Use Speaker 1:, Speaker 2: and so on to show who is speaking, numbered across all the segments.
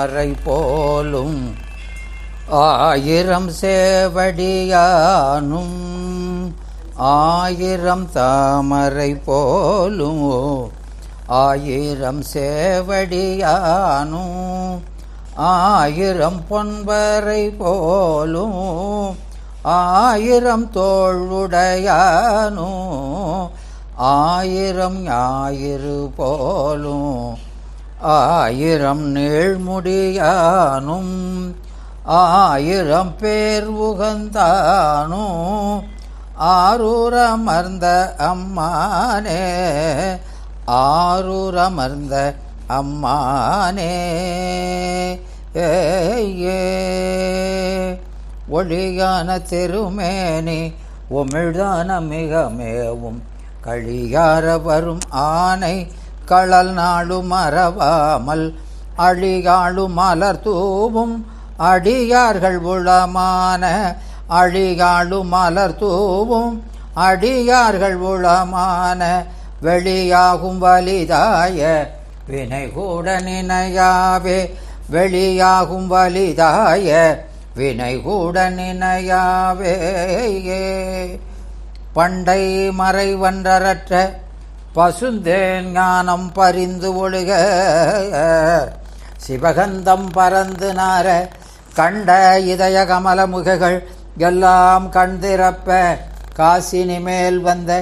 Speaker 1: அறை போலும் ஆயிரம் சேவடியானும் ஆயிரம் தாமரை போலும் ஆயிரம் சேவடியானும் ஆயிரம் பொன்பரை போலும் ஆயிரம் தோளுடையானும் ஆயிரம் ஞாயிறு போலும் ஆயிரம் நீழ்முடியானும் ஆயிரம் பேர் உகந்தானும் ஆரூரமர்ந்த அம்மானே ஆரூரமர்ந்த அம்மானே ஏ ஒளியான திருமேனி உமிழ்தான மிக மேவும் களியார வரும் ஆனை களல் நாடு மறவாமல் அழியாளு மலர் தூவும் அடியார்கள் உளமான அழியாளு மலர் தூவும் அடியார்கள் உளமான வெளியாகும் வலிதாய வினை கூட நினையாவே வெளியாகும் வலிதாய வினை கூட நினையாவே பண்டை மறைவன்றற்ற பசுந்தேன் ஞானம் பரிந்து ஒழுக சிவகந்தம் பரந்து நார கண்ட இதய கமல முகங்கள் எல்லாம் கண்திறப்ப காசினி மேல் வந்த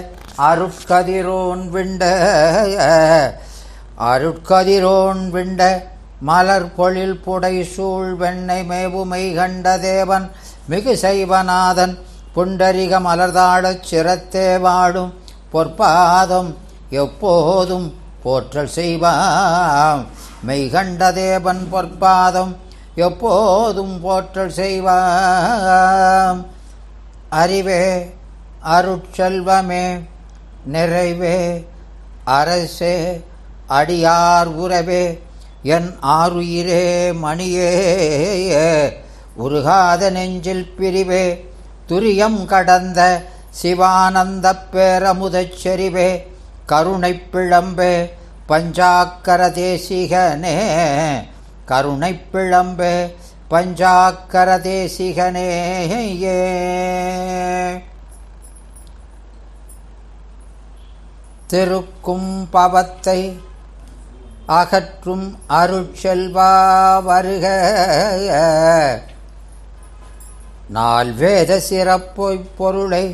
Speaker 1: அருட்கதிரோன் விண்ட அருட்கதிரோன் விண்ட மலர் பொழில் புடை சூழ் வெண்ணை மேவுமை கண்ட தேவன் மிகு சைவநாதன் புண்டரிக மலர்தாழச் சிரத்தே வாடும் பொற்பாதம் எப்போதும் போற்றல் செய்வாம் மெய்கண்ட தேவன் பொற்பாதம் எப்போதும் போற்றல் செய்வாம் அறிவே அருட்செல்வமே நிறைவே அரசே அடியார் உறவே என் ஆருயிரே மணியே உருகாத நெஞ்சில் பிரிவே துரியம் கடந்த சிவானந்த பேரமுதச் செறிவே கருணைப் பிழம்பே பஞ்சாக்கர தேசிகனே கருணைப் பிழம்பே பஞ்சாக்கர தேசிகனே திருக்கும் பவத்தை அகற்றும் அருட்செல்வா வருக நால் வேத சிறப்பொய் பொருளை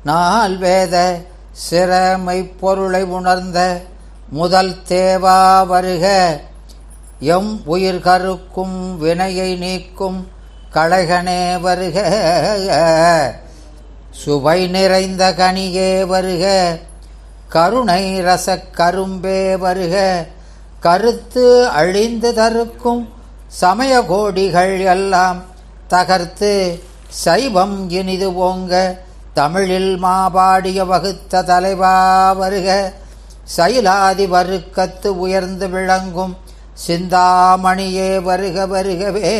Speaker 1: நால் வேத சிறமை பொருளை உணர்ந்த முதல் தேவா வருக எம் உயிர் கருக்கும் வினையை நீக்கும் களைகனே வருக சுவை நிறைந்த கனியே வருக கருணை ரச கரும்பே வருக கருத்து அழிந்து தருக்கும் சமய கோடிகள் எல்லாம் தகர்த்து சைவம் இனிது ஓங்க தமிழில் மாபாடிய வகுத்த தலைவா வருக சைலாதி வறுக்கத்து உயர்ந்து விளங்கும் சிந்தாமணியே வருக வருகவே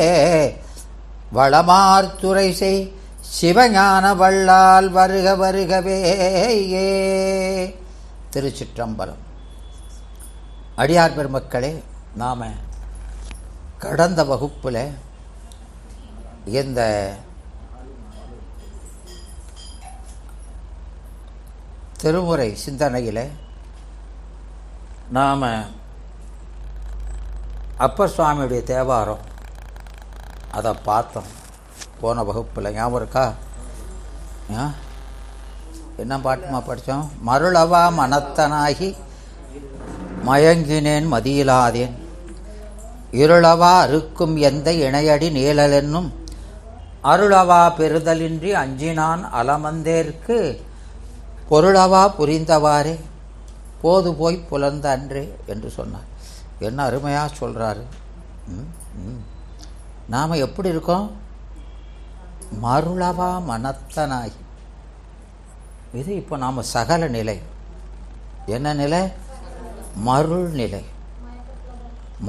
Speaker 1: வளமார்த்துறை செய் சிவஞான வள்ளால் வருக வருகவே திருச்சிற்றம்பலம். அடியார் பெருமக்களே, நாம கடந்த வகுப்பில் இந்த திருமுறை சிந்தனையில் நாம் அப்பர் சுவாமியுடைய தேவாரம் அதை பார்த்தோம். போன வகுப்பில் ஞாபகம் இருக்கா? என்ன பாட்டுமா படித்தோம்? மருளவா மனத்தனாகி மயங்கினேன் மதியிலாதேன் இருளவா அறுக்கும் எந்த இணையடி நீழலென்னும் அருளவா பெறுதலின்றி அஞ்சினான் அலமந்தேற்கு பொருளவா புரிந்தவாறே போது போய் புலர்ந்த அன்றே என்று சொன்னார். என்ன அருமையாக சொல்கிறாரு. நாம் எப்படி இருக்கோம்? மருளவா மனத்தனாகி. இது இப்போ நாம் சகல நிலை. என்ன நிலை? மருள் நிலை.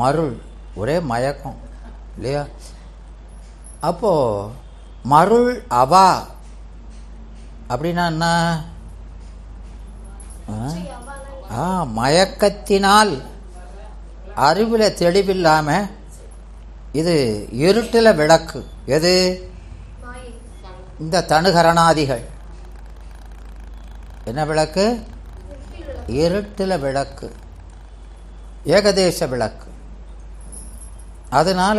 Speaker 1: மருள் ஒரே மயக்கம் இல்லையா? அப்போது மருள் அவா அப்படின்னா என்ன? மயக்கத்தினால் அறிவில் தெளிவில்லாமல் இது இருட்டில் விளக்கு. எது? இந்த தனுகரணாதிகள். என்ன விளக்கு? இருட்டில் விளக்கு, ஏகதேச விளக்கு. அதனால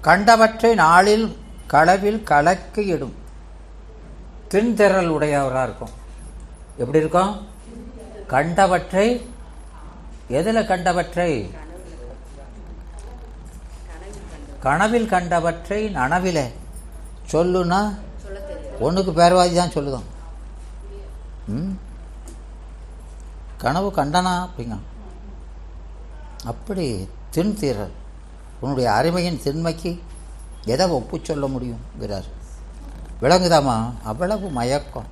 Speaker 1: கண்டவற்றை நாளில் களவில் கலக்கி இடும் திண்திரள் உடையவராக இருக்கும். எப்படி இருக்கும்? கண்டவற்றை, எதில் கண்டவற்றை? கனவில் கண்டவற்றை நனவில சொல்லுன்னா ஒன்றுக்கு பேர்வாதி தான் சொல்லுதான். கனவு கண்டனா அப்படிங்க. அப்படி திண்திரள், உன்னுடைய அருமையின் திண்மைக்கு எதை ஒப்பு சொல்ல முடியுங்கிறார். விளங்குதாமா? அவ்வளவு மயக்கம்.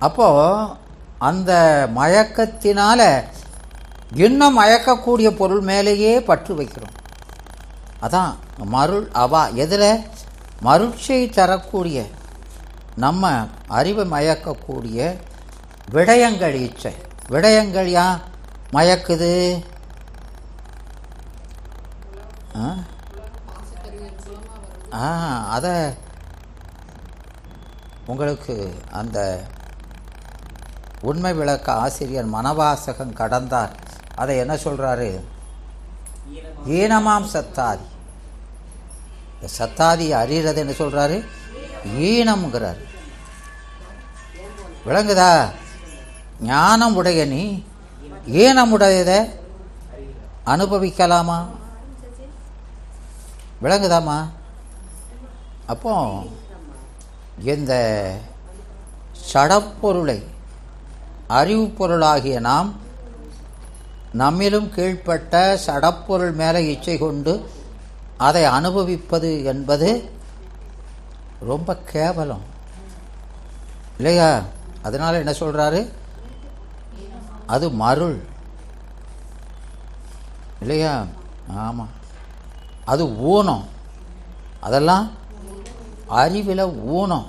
Speaker 1: அப்போது அந்த மயக்கத்தினால இன்னும் மயக்கக்கூடிய பொருள் மேலேயே பற்று வைக்கிறோம். அதான் மருள் அவா. எதில்? மருட்சியை தரக்கூடிய, நம்ம அறிவை மயக்கக்கூடிய விடயங்கள் இச்சை. விடயங்கள் ஏன் மயக்குது? அதை உங்களுக்கு அந்த உண்மை விளக்க ஆசிரியர் மனவாசகம் கடந்தார். அதை என்ன சொல்கிறாரு? ஈனமாம் சத்தாதி. இந்த சத்தாதி அறிகிறது என்ன சொல்கிறாரு? ஈனம்ங்கிறார். விளங்குதா? ஞானம் உடைய நீ ஈனமுடையதை அனுபவிக்கலாமா? விளங்குதாமா? அப்போ இந்த சடப்பொருளை அறிவு பொருளாகிய நாம் நம்மிலும் கீழ்ப்பட்ட சடப்பொருள் மேலே இச்சை கொண்டு அதை அனுபவிப்பது என்பது ரொம்ப கேவலம் இல்லையா? அதனால் என்ன சொல்கிறாரு? அது மருள் இல்லையா? ஆமாம், அது ஊனம். அதெல்லாம் அறிவில் ஊனம்.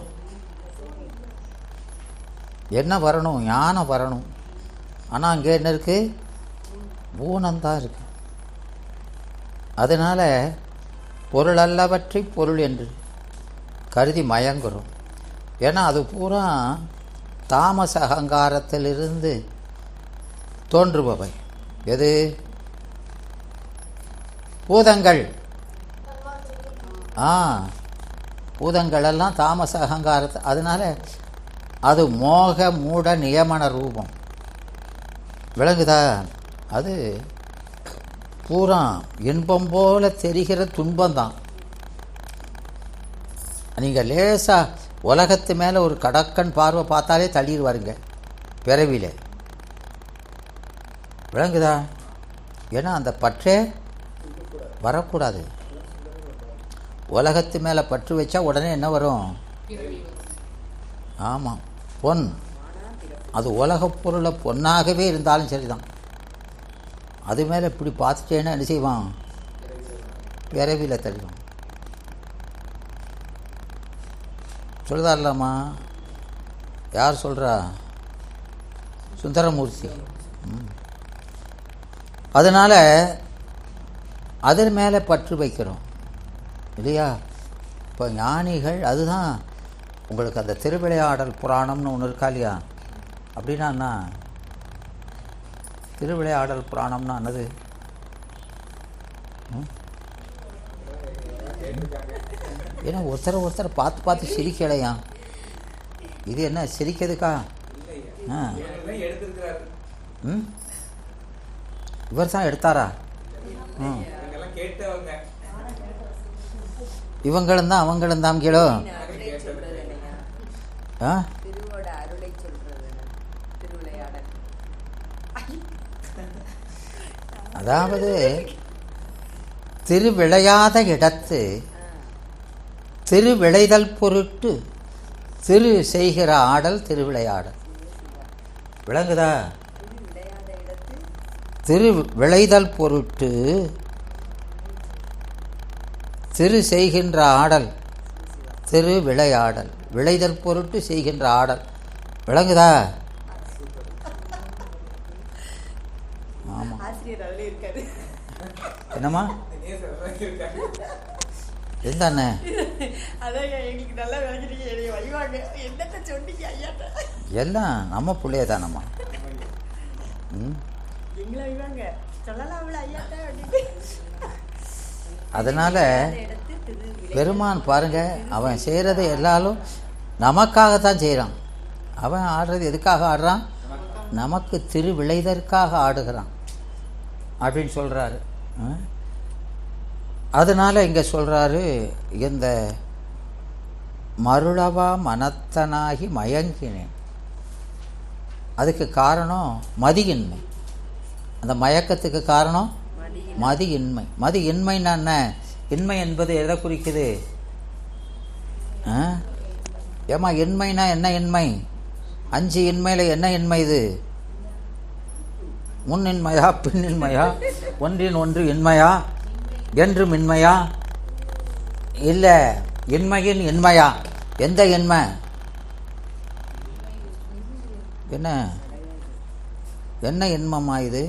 Speaker 1: என்ன வரணும்? ஞானம் வரணும். ஆனால் அங்கே என்ன இருக்குது? ஊனம்தான் இருக்கு. அதனால் பொருள் அல்லவற்றை பொருள் என்று கருதி மயங்குறோம். ஏன்னா அது பூரா தாமச அகங்காரத்திலிருந்து தோன்றுபவை. எது? பூதங்கள். பூதங்களெல்லாம் தாமச அகங்காரத்தை. அதனால் அது மோக மூட நியமன ரூபம். விளங்குதா? அது பூரா இன்பம் போல தெரிகிற துன்பம்தான். நீங்கள் லேசாக உலகத்து மேலே ஒரு கடக்கன் பார்வை பார்த்தாலே தள்ளிடுவாருங்க பிறவியில். விளங்குதா? ஏன்னா அந்த பற்றே வரக்கூடாது. உலகத்து மேலே பற்று வச்சா உடனே என்ன வரும்? ஆமாம், பொன். அது உலகப் பொருளை பொன்னாகவே இருந்தாலும் சரிதான். அது மேலே இப்படி பார்த்துட்டேன்னா என்ன செய்வான்? பிறவியில் தள்ளுவான். சொல்லுதார்லாமா? யார் சொல்கிறா? சுந்தரமூர்த்தி. அதனால் அதன் மேலே பற்று வைக்கிறோம் இல்லையா? இப்போ ஞானிகள், அதுதான் உங்களுக்கு அந்த திருவிளையாடல் புராணம்னு ஒன்று இருக்கா இல்லையா? அப்படின்னா திருவிளையாடல் புராணம்னா என்னது? ஏன்னா ஒருத்தரை பார்த்து பார்த்து சிரிக்கலையா? இது என்ன சிரிக்கிறதுக்கா? இவர் தான் எடுத்தாரா? இவங்களும் தான் அவங்களும் தான் கீழோ. அதாவது திருவிளையாத இடத்து திருவிளைதல் பொருட்டு திரு செய்கிற ஆடல் திருவிளையாடல். விளங்குதா? திரு விளைதல் பொருட்டு திரு செய்கின்ற ஆடல் திரு விளையாடல். விளைதல் பொருட்டு செய்கின்ற ஆடல். விளங்குதா? ஆமாம். என்னம்மா எந்தாண்ணே எல்லாம் நம்ம பிள்ளைய தானம்மா. அதனால பெருமான் பாருங்க, அவன் செய்கிறது எல்லாரும் நமக்காகத்தான் செய்கிறான். அவன் ஆடுறது எதுக்காக ஆடுறான்? நமக்கு திருவிளைதற்காக ஆடுகிறான் அப்படின்னு சொல்கிறாரு. அதனால் இங்கே சொல்கிறாரு, இந்த மருளவா மனத்தனாகி மயங்கினேன். அதுக்கு காரணம் மதியின்மை. அந்த மயக்கத்துக்கு காரணம் மதியின்மை. மதியின்மைன்னா என்ன? இன்மை என்பது எதை குறிக்குது? ஏமா இன்மைனா என்ன இன்மை? 5 இன்மையில் என்ன இன்மை இது? முன்னின்மையா, பின்னின்மையா, ஒன்றின் ஒன்று இன்மையா, என்றும் இன்மையா, இல்லை இன்மையின் இன்மையா? எந்த இன்மை? என்ன என்ன இன்மமா இது?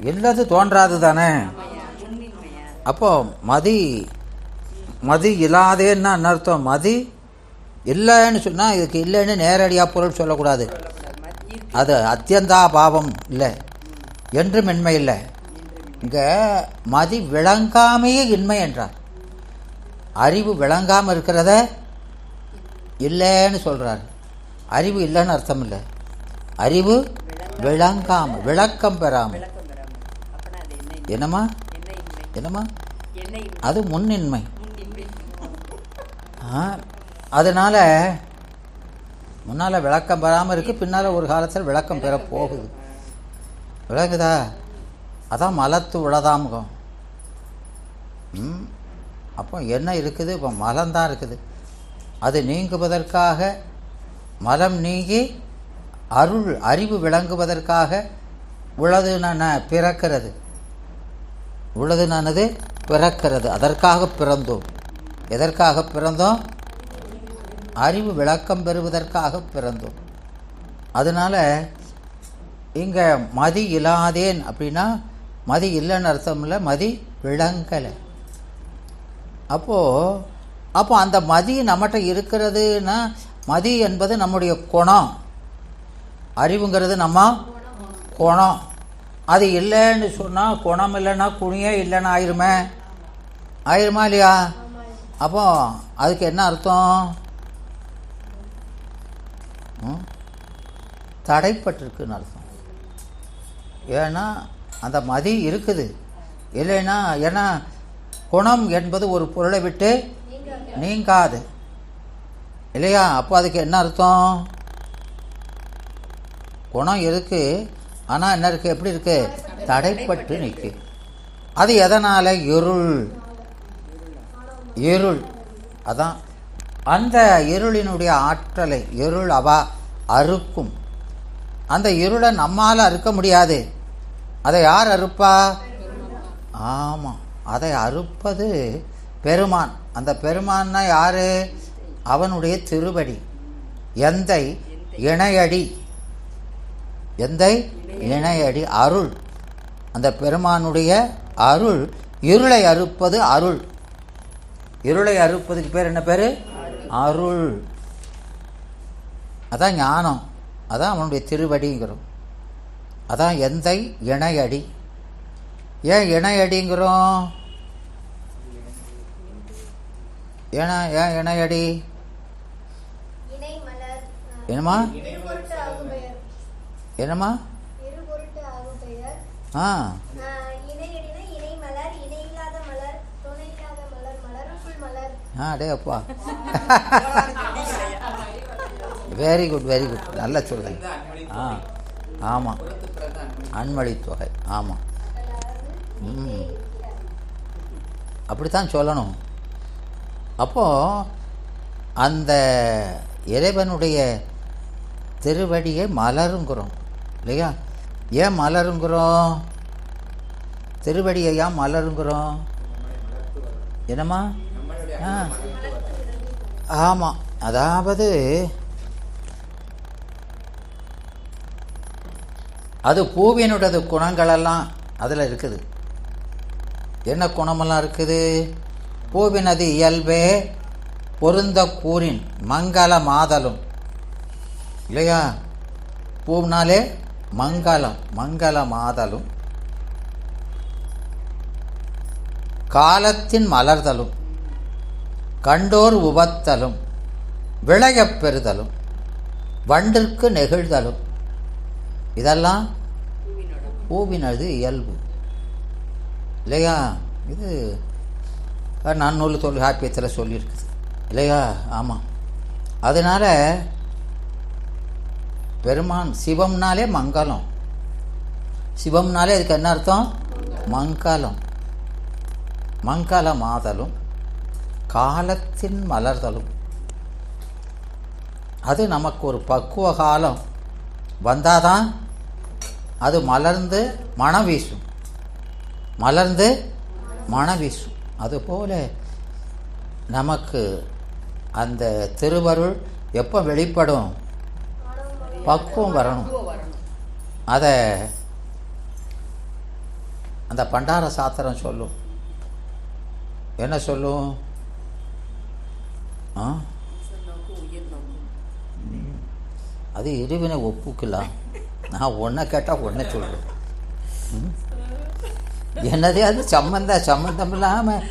Speaker 1: இல்லது தோன்றாது தானே. அப்போ மதி இல்லாதேன்னா என்ன அர்த்தம்? மதி இல்லைன்னு சொன்னால் இதுக்கு இல்லைன்னு நேரடியாக பொருள் சொல்லக்கூடாது. அது அத்தியந்தா பாவம் இல்லை, என்றும் இன்மை இல்லை. இங்கே மதி விளங்காமையே இன்மை என்றார். அறிவு விளங்காமல் இருக்கிறத இல்லைன்னு சொல்கிறார். அறிவு இல்லைன்னு அர்த்தம் இல்லை, அறிவு விளங்காமல், விளக்கம் பெறாமல். என்னம்மா என்னம்மா அது முன்னின்மை. அதனால் முன்னால் விளக்கம் பெறாமல் இருக்குது, பின்னால் ஒரு காலத்தில் விளக்கம் பெற போகுது. விளங்குதா? அதான் மலத்து உளதாமுகம். அப்போ என்ன இருக்குது? இப்போ மலம்தான் இருக்குது. அது நீங்குவதற்காக, மலம் நீங்கி அருள் அறிவு விளங்குவதற்காக உளதுனான பிறக்கிறது. உளதுனானது பிறக்கிறது. அதற்காக பிறந்தோம். எதற்காக பிறந்தோம்? அறிவு விளக்கம் பெறுவதற்காக பிறந்தோம். அதனால் இங்கே மதி இல்லாதேன் அப்படின்னா மதி இல்லைன்னு அர்த்தம் இல்லை, மதி விளங்கலை. அப்போ அந்த மதி நம்மகிட்ட இருக்கிறதுனா, மதி என்பது நம்முடைய குணம், அறிவுங்கிறது நம்ம குணம். அது இல்லைன்னு சொன்னால், குணம் இல்லைன்னா குணியே இல்லைன்னா ஆயிருமா இல்லையா? அப்போ அதுக்கு என்ன அர்த்தம்? தடைப்பட்டிருக்குன்னு அர்த்தம். ஏன்னா அந்த மதி இருக்குது இல்லைன்னா, ஏன்னா குணம் என்பது ஒரு பொருளை விட்டு நீங்காது இல்லையா? அப்போ அதுக்கு என்ன அர்த்தம்? குணம் இருக்கு, ஆனால் என்ன இருக்கு? எப்படி இருக்கு? தடைப்பட்டு நிற்கு. அது எதனால? இருள். அதான் அந்த இருளினுடைய ஆற்றலை இருள் அறுக்கும். அந்த இருளை நம்மால் அறுக்க முடியாது. அதை யார் அறுப்பா? ஆமாம், அதை அறுப்பது பெருமான். அந்த பெருமான்னா யாரு? அவனுடைய திருவடி, எந்தை இணையடி. எந்தை இணையடி அருள். அந்த பெருமானுடைய அருள் இருளை அறுப்பது. அருள் இருளை அறுப்பதுக்கு பேர் என்ன பேர்? அருள். அதான் ஞானம், அதான் அவனுடைய திருவடிங்கிறோம். அதான் எந்தை இணையடி. ஏன் இணையடிங்கிறோம்? ஏன் இணையடி? என்னம்மா என்னம்மா? அடே அப்பா, வெரி குட் வெரி குட், நல்ல சொல்லுங்க. ஆமாம், அன்மொழி தொகை. ஆமாம், அப்படித்தான் சொல்லணும். அப்போது அந்த இறைவனுடைய திருவடியை மலருங்கிறோம் இல்லையா? ஏன் மலருங்கிறோம்? திருவடியை ஏன் மலருங்கிறோம்? என்னம்மா? ஆமாம், அதாவது அது பூவினுடைய குணங்களெல்லாம் அதில் இருக்குது. என்ன குணமெல்லாம் இருக்குது? பூவினது இயல்பே பொருந்த கூறின் மங்கள மாதலும். இல்லையா? பூவினாலே மங்களம், மங்கள மாதலும், காலத்தின் மலர்தலும், கண்டோர் உபத்தலும், விளையப் பெறுதலும், வண்டிற்கு நெகிழ்தலும், இதெல்லாம் பூவினது இயல்பு. இல்லையா? இது நன்னூல் தொல்காப்பியத்தில் சொல்லியிருக்குது. இல்லையா? ஆமாம். அதனால் பெருமான் சிவம்னாலே மங்களம். சிவம்னாலே அதுக்கு என்ன அர்த்தம்? மங்களம். மங்கள மாதலும், காலத்தின் மலர்தலும். அது நமக்கு ஒரு பக்குவ காலம் வந்தாதான் அது மலர்ந்து மனம் வீசும், மலர்ந்து மனம் வீசும். அதுபோல நமக்கு அந்த திருவருள் எப்போ வெளிப்படும்? பக்குவம் வரணும். அதை அந்த பண்டார சாத்திரம் சொல்லும். என்ன சொல்லும்? அது இருவினை ஒப்புக்கலாம். நான் ஒன்றை கேட்டால் ஒன்றை சொல்கிறேன். என்னதே அது சம்மந்தம் இல்லாமல்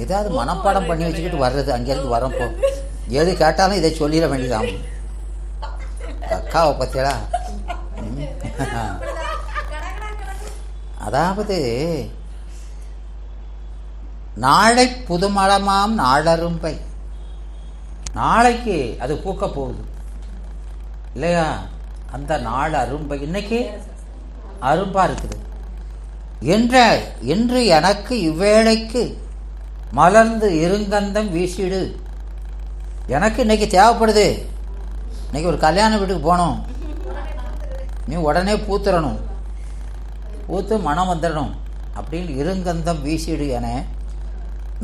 Speaker 1: ஏதாவது மனப்பாடம் பண்ணி வச்சுக்கிட்டு வர்றது. அங்கேருந்து வரப்போ எது கேட்டாலும் இதை சொல்லிட வேண்டியதான். அக்காவை பற்றியா? அதாவது நாளை புதுமளமாம் நாளரும்பை. நாளைக்கு அது பூக்க போகுது. இல்லையா? அந்த நாள் அரும்பை இன்னைக்கு அரும்பா இருக்குது. என்று எனக்கு இவ்வேளைக்கு மலர்ந்து இருங்கந்தம் வீசிடு. எனக்கு இன்னைக்கு தேவைப்படுது. இன்னைக்கு ஒரு கல்யாண வீட்டுக்கு போகணும். நீ உடனே பூத்துறணும், பூத்து மனம் வந்துடணும் அப்படின்னு இருங்கந்தம் வீசிடு என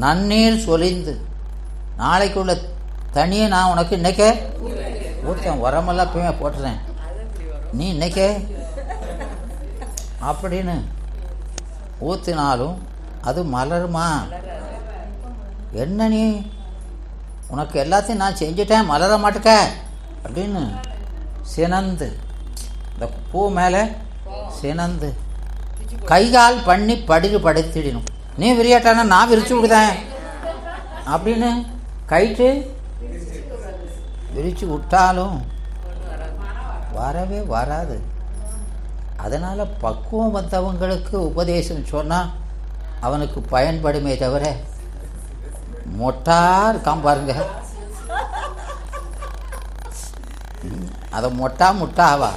Speaker 1: நன்னீர் சொலிந்து. நாளைக்குள்ள தண்ணியை நான் உனக்கு இன்னைக்கே ஊற்றேன், உரமெல்லாம் போய் போட்டுறேன், நீ இன்னைக்கே அப்படின்னு ஊற்றினாலும் அது மலருமா? என்ன நீ உனக்கு எல்லாத்தையும் நான் செஞ்சுட்டேன், மலர மாட்டுக்க அப்படின்னு சினந்து, இந்த பூ மேலே சினந்து கைகால் பண்ணி படுத்திடணும். நீ விரியாட்டானா நான் விரிச்சு விடுதேன் அப்படின்னு கைட்டு விரிச்சு விட்டாலும் வரவே வராது. அதனால் பக்குவம் வந்தவங்களுக்கு உபதேசம் சொன்னால் அவனுக்கு பயன்படுமே தவிர மொட்டா இருக்கான் பாருங்க, அதை முட்டாவா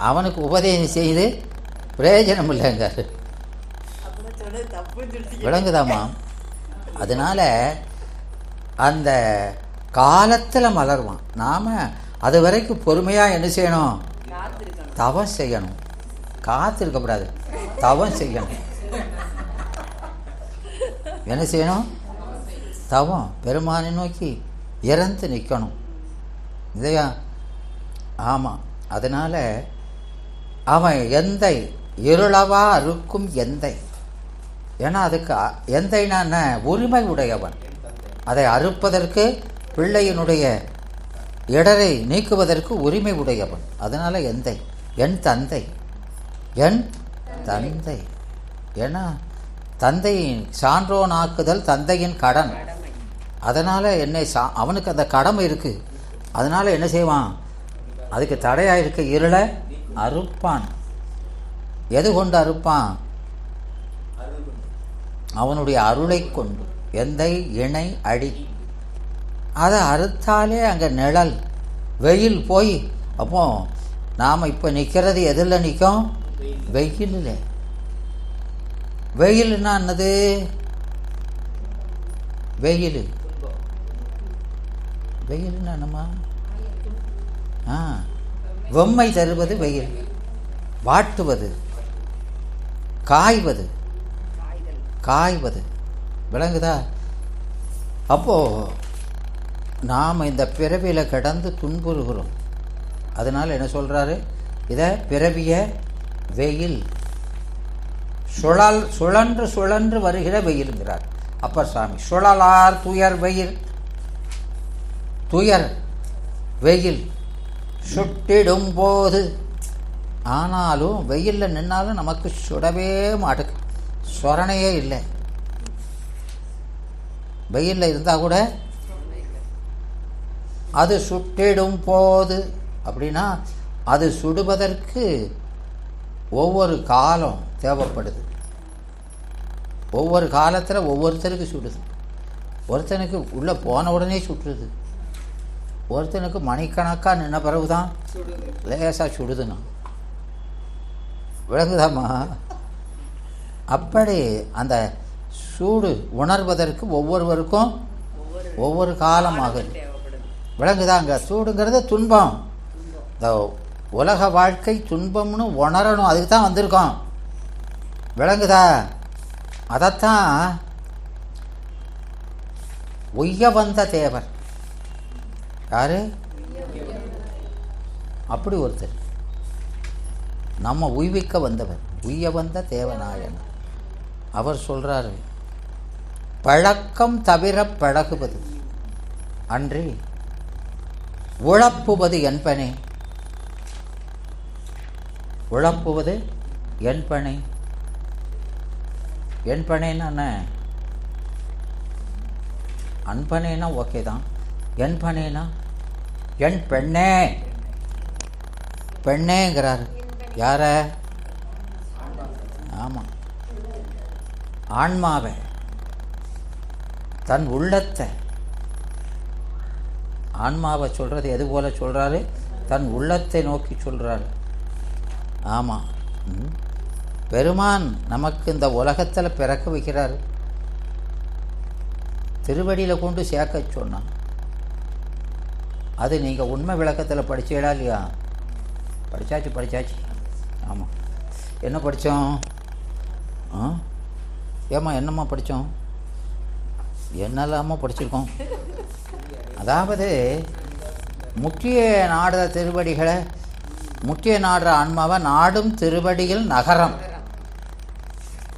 Speaker 1: அவனுக்கு உபதேசம் செய்து பிரயோஜனம் இல்லைங்க. விளங்குதாமா? அதனால அந்த காலத்தில் மலருவான். நாம் அது வரைக்கும் பொறுமையாக என்ன செய்யணும்? தவம் செய்யணும். காத்திருக்கப்படாது, தவம் செய்யணும். என்ன செய்யணும்? தவம். பெருமானை நோக்கி இறந்து நிற்கணும். இல்லையா? ஆமாம். அதனால் அவன் எந்தை இருளவா அறுக்கும் எந்தை. ஏன்னா அதுக்கு எந்தைனா என்ன? உரிமை உடையவன். அதை அறுப்பதற்கு பிள்ளையினுடைய இடரை நீக்குவதற்கு உரிமை உடையவன். அதனால் எந்தை, என் தந்தை, என் தந்தை. ஏன்னா தந்தையின் சான்றோனாக்குதல் தந்தையின் கடன். அதனால் என்னை அவனுக்கு அந்த கடமை இருக்குது. அதனால் என்ன செய்வான்? அதுக்கு தடையாக இருக்க இருளை அறுப்பான். எது கொண்டு அறுப்பான்? அவனுடைய அருளை கொண்டு. எந்தை இணை அடி. அதை அறுத்தாலே அங்கே நிழல் வெயில் போய், அப்போ நாம் இப்போ நிற்கிறது எதில் நிற்கும்? வெயிலில். வெயில்னா என்னது? வெயில் வெயில்னா என்னம்மா? வெம்மை தருவது வெயில், வாட்டுவது, காய்வது. விளங்குதா? அப்போது நாம் இந்த பிறவியில் கிடந்து துன்புறுகிறோம். அதனால் என்ன சொல்கிறாரு? இதை பிறவிய வெயில், சுழன்று சுழன்று வருகிற வெயிலுங்கிறார் அப்பர் சுவாமி. சுழலார் துயர் வெயில், துயர் வெயில் சுட்டிடும் போது. ஆனாலும் வெயிலில் நின்னாலும் நமக்கு சுடவே மாட்டுக்கு, சொரணையே இல்லை. வெயிலில் இருந்தால் கூட அது சுட்டிடும் போது அப்படின்னா அது சுடுவதற்கு ஒவ்வொரு காலம் தேவைப்படுது. ஒவ்வொரு காலத்தில் ஒவ்வொருத்தருக்கு சுடுது. ஒருத்தனுக்கு உள்ளே போன உடனே சுட்டுருது, ஒருத்தனுக்கு மணிக்கணக்காக நின்ன பிறகு தான் லேசாக சுடுதுண்ணா. விளங்குதாம்மா? அப்படி அந்த சூடு உணர்வதற்கு ஒவ்வொருவருக்கும் ஒவ்வொரு காலமாகுது. விளங்குதாங்க? சூடுங்கிறது துன்பம். இந்த உலக வாழ்க்கை துன்பம்னு உணரணும், அதுக்கு தான் வந்திருக்கோம். விளங்குதா? அதைத்தான் உய்ய வந்த தேவர். யாரு? அப்படி ஒருத்தர் நம்ம உய்விக்க வந்தவர், உய்ய வந்த தேவநாயன். அவர் சொல்றாரு, பழக்கம் தவிர பழகுவது அன்றி உழப்புவது என்பனே. உழப்புவது என்பனே. என்பனேன்னா என்ன? அன்பனேனா ஓகே தான். என்பனேனா என் பெண்ணே, பெண்ணேங்கிறார். யார? ஆமாம், ஆன்மாவை, தன் உள்ளத்தை. ஆன்மாவை சொல்கிறது எது போல சொல்கிறாரு? தன் உள்ளத்தை நோக்கி சொல்கிறாரு. ஆமாம், பெருமான் நமக்கு இந்த உலகத்தில் பிறக்க வைக்கிறார், திருவடியில் கொண்டு சேர்க்க சொன்னான். அது நீங்கள் உண்மை விளக்கத்தில் படிச்சீங்களா இல்லையா? படித்தாச்சு. ஆமாம். என்ன படித்தோம்? ஏம்மா என்னம்மா படித்தோம்? என்னெல்லாமோ படிச்சிருக்கோம். அதாவது முக்கிய நாடுற திருவடிகளை, முக்கிய நாடுற ஆன்மாவை நாடும் திருவடியில் நகரம்.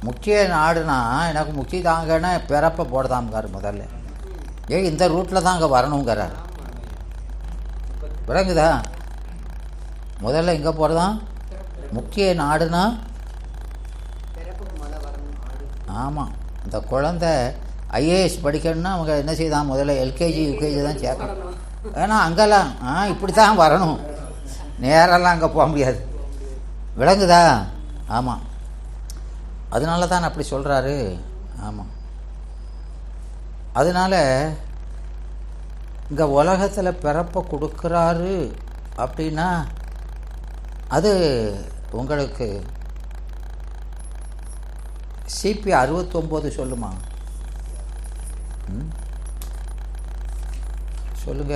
Speaker 1: முக்கிய நாடுனா எனக்கு முக்கிய தாங்கன்னா பிறப்பை போடுதாம்கார் முதல்ல. இந்த ரூட்டில் தான் அங்கே வரணுங்கிறார். விளங்குதா? முதல்ல எங்கே போகிறதான்? முக்கிய நாடுனா ஆமாம். இந்த குழந்தை ஐஏஎஸ் படிக்கணும்னா அவங்க என்ன செய்தான்? முதல்ல எல்கேஜி யூகேஜி தான் சேர்க்கணும். ஏன்னா அங்கெல்லாம் இப்படி தான் வரணும், நேரெல்லாம் அங்கே போக முடியாது. விளங்குதா? ஆமாம், அதனால தான் அப்படி சொல்கிறாரு. ஆமாம், அதனால் இங்கே உலகத்தில் பிறப்பை கொடுக்குறாரு அப்படின்னா அது உங்களுக்கு சிபி 69 சொல்லுமா? சொல்லுங்க.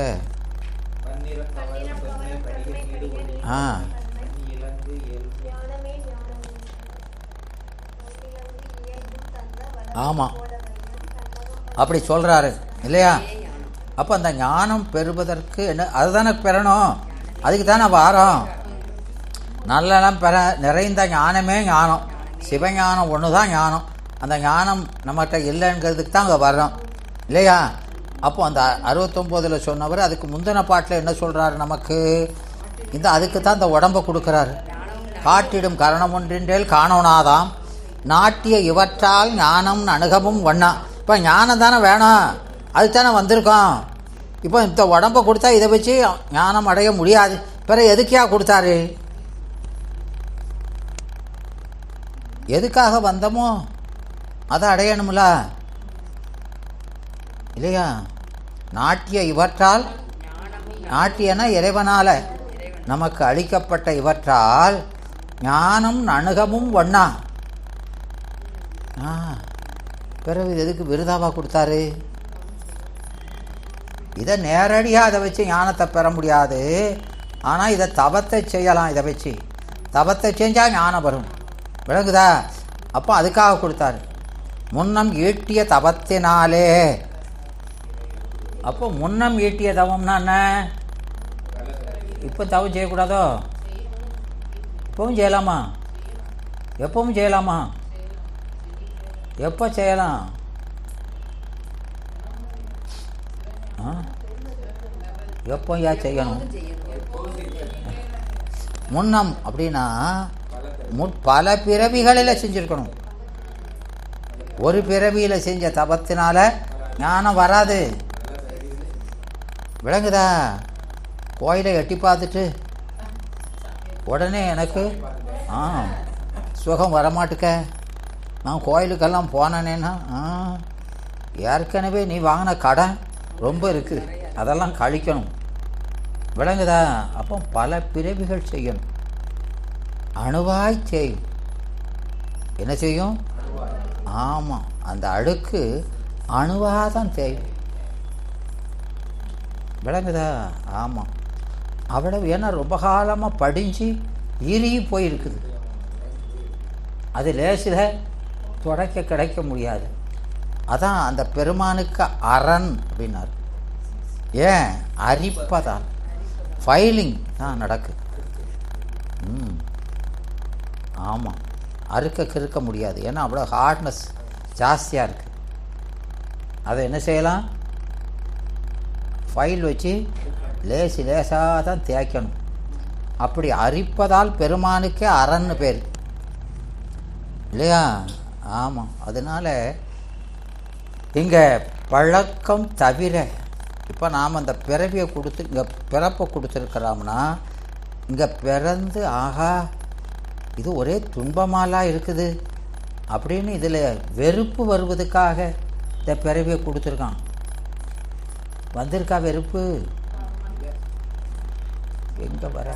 Speaker 1: ஆமாம், அப்படி சொல்கிறாரு இல்லையா? அப்போ அந்த ஞானம் பெறுவதற்கு என்ன, அதுதானே பெறணும், அதுக்கு தானே வாரம். நல்லெல்லாம் பெற நிறைந்த ஞானமே ஞானம், சிவஞானம் ஒன்று தான் ஞானம். அந்த ஞானம் நம்மகிட்ட இல்லைங்கிறதுக்கு தான் அங்கே வர்றோம் இல்லையா? அப்போ அந்த 69 சொன்னவர் அதுக்கு முந்தின பாட்டில் என்ன சொல்கிறாரு நமக்கு? இந்த அதுக்கு தான் இந்த உடம்பை கொடுக்குறாரு. காட்டிடும் கரணம் ஒன்றின்றேல் காணோனாதாம் நாட்டிய இவற்றால் ஞானம் அணுகவும் ஒண்ணா. இப்போ ஞானம் தானே வேணும், அதுக்கு தானே வந்திருக்கோம். இப்போ இந்த உடம்பை கொடுத்தா இதை வச்சு ஞானம் அடைய முடியாது. பிறகு எதுக்கையா கொடுத்தாரு? எதுக்காக வந்தோமோ அதை அடையணும்ல இல்லையா? நாட்டிய இவற்றால், நாட்டியனா இறைவனால் நமக்கு அளிக்கப்பட்ட இவற்றால் ஞானம் அணுகமும் ஒண்ணா. பிறகு எதுக்கு விருதாவா கொடுத்தாரு? இதை நேரடியாக அதை வச்சு ஞானத்தை பெற முடியாது. ஆனால் இதை தவத்தை செய்யலாம். இதை வச்சு தவத்தை செஞ்சால் ஞானம் வரும். விளங்குதா? அப்போ அதுக்காக கொடுத்தாரு. முன்னம் ஈட்டிய தவத்தினாலே. அப்போ முன்னம் ஈட்டிய தவம்னா என்ன? இப்போ தவம் செய்யக்கூடாதோ? இப்பவும் செய்யலாமா? எப்பவும் செய்யலாமா? எப்போ செய்யலாம்? எப்போ ஏன் செய்யணும்? முன்னம் அப்படின்னா பல பிறவிகளில் செஞ்சுருக்கணும். ஒரு பிறவியில் செஞ்ச தபத்தினால ஞானம் வராது. விளங்குதா? கோயிலை எட்டி பார்த்துட்டு உடனே எனக்கு சுகம் வரமாட்டுக்க, நான் கோயிலுக்கெல்லாம் போனேன்னா ஏற்கனவே நீ வாங்கின கடன் ரொம்ப இருக்குது, அதெல்லாம் கழிக்கணும். விளங்குதா? அப்போ பல பிறவிகள் செய்யணும். அணுவாய் செய்யும். என்ன செய்யும்? ஆமாம், அந்த அடுக்கு அணுவாக தான் தேயும். விளங்குதா? ஆமாம், அவ்வளவு. ஏன்னா ரொம்ப காலமாக படிஞ்சு இறுகி போயிருக்குது. அது லேசில் துடைக்க கிடைக்க முடியாது. அதான் அந்த பெருமானுக்கு அரண் அப்படின்னார். ஏன்? அரிப்பதான், ஃபைலிங் தான் நடக்குது. ஆமாம், கிறுக்க முடியாது. ஏன்னா அவ்வளோ ஹார்ட்னஸ் ஜாஸ்தியாக இருக்குது. அதை என்ன செய்யலாம்? ஃபைல் வச்சு லேசாக தான் தேய்க்கணும். அப்படி அரிப்பதால் பெருமானுக்கே அரண்னு பேர் இல்லையா? ஆமாம். அதனால் இங்கே பழக்கம் தவிர இப்போ நாம் அந்த பிறவியை கொடுத்து இங்கே பிறப்பை கொடுத்துருக்கிறோம்னா, இங்கே பிறந்து ஆகா இது ஒரே துன்பமாலாம் இருக்குது அப்படின்னு இதில் வெறுப்பு வருவதுக்காக இந்த பிறவியை கொடுத்துருக்கான். வந்திருக்கா வெறுப்பு? எங்கே வர?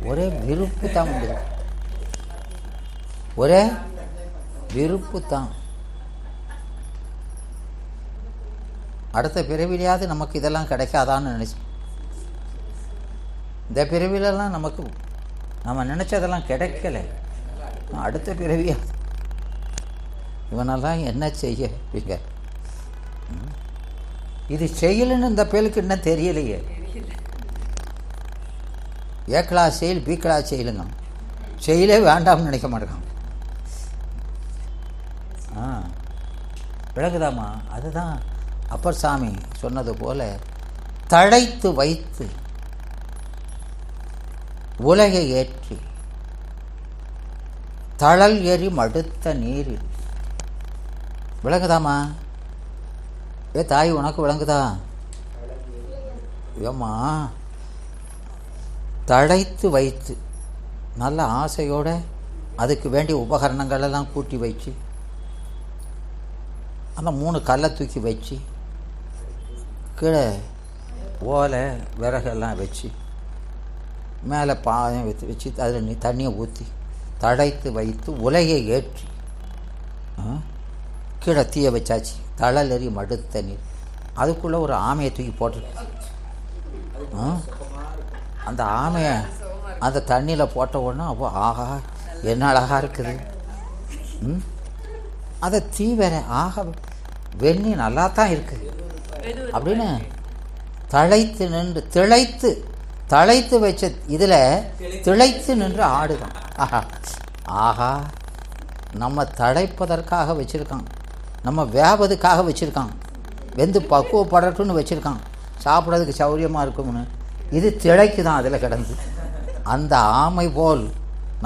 Speaker 1: ஒரே விருப்பு தான் வந்துருக்கு. ஒரே விருப்பு தான். அடுத்த பிறவிலையாவது நமக்கு இதெல்லாம் கிடைக்காதான்னு நினச்சி, இந்த பிறவிலெல்லாம் நமக்கு நம்ம நினச்சதெல்லாம் கிடைக்கலை. அடுத்த பிறவியா இவனெல்லாம் என்ன செய்ய அப்படிங்க. இது செய்யலைன்னு இந்த பேருக்கு இன்னும் தெரியலையே. ஏ கிளாஸ் செயல், பி கிளாஸ் செயலுங்க. செயலே வேண்டாம்னு நினைக்க மாட்டேங்க. விளக்குதாமா? அதுதான் அப்பர் சாமி சொன்னது போல, தழைத்து வைத்து உலகை ஏற்றி தழல் எறி மடுத்த நீரில். விளங்குதாமா? ஏ தாய், உனக்கு விளங்குதா? ஏம்மா, தழைத்து வைத்து நல்ல ஆசையோடு அதுக்கு வேண்டிய உபகரணங்களெல்லாம் கூட்டி வச்சு, அந்த 3 கல்லை தூக்கி வச்சு, கீழே ஓலை விறகெல்லாம் வச்சு, மேலே பாயம் வச்சு அதில் தண்ணியை ஊற்றி தழைத்து வைத்து உலையை ஏற்றி கீழே தீயை வச்சாச்சு. தழலெறி மடுத்த நீர். அதுக்குள்ளே ஒரு ஆமையை தூக்கி போட்டுருக்கு. அந்த ஆமையை அந்த தண்ணியில் போட்ட உடனே அப்போ ஆகா என்ன அழகாக இருக்குது. அதை தீ வேற, ஆகா வெண்ணி நல்லா தான் இருக்குது அப்படின்னு தழைத்து நின்று தழைத்து வச்ச இதில் திளைத்து நின்று ஆடுதான். ஆஹா, நம்ம தழைப்பதற்காக வச்சுருக்கான், நம்ம வேவதுக்காக வச்சுருக்கான், வெந்து பக்குவப்படட்டும்னு வச்சுருக்கான், சாப்பிட்றதுக்கு சௌரியமாக இருக்கும்னு. இது திளைக்கு தான் அதில் கிடந்து. அந்த ஆமை போல்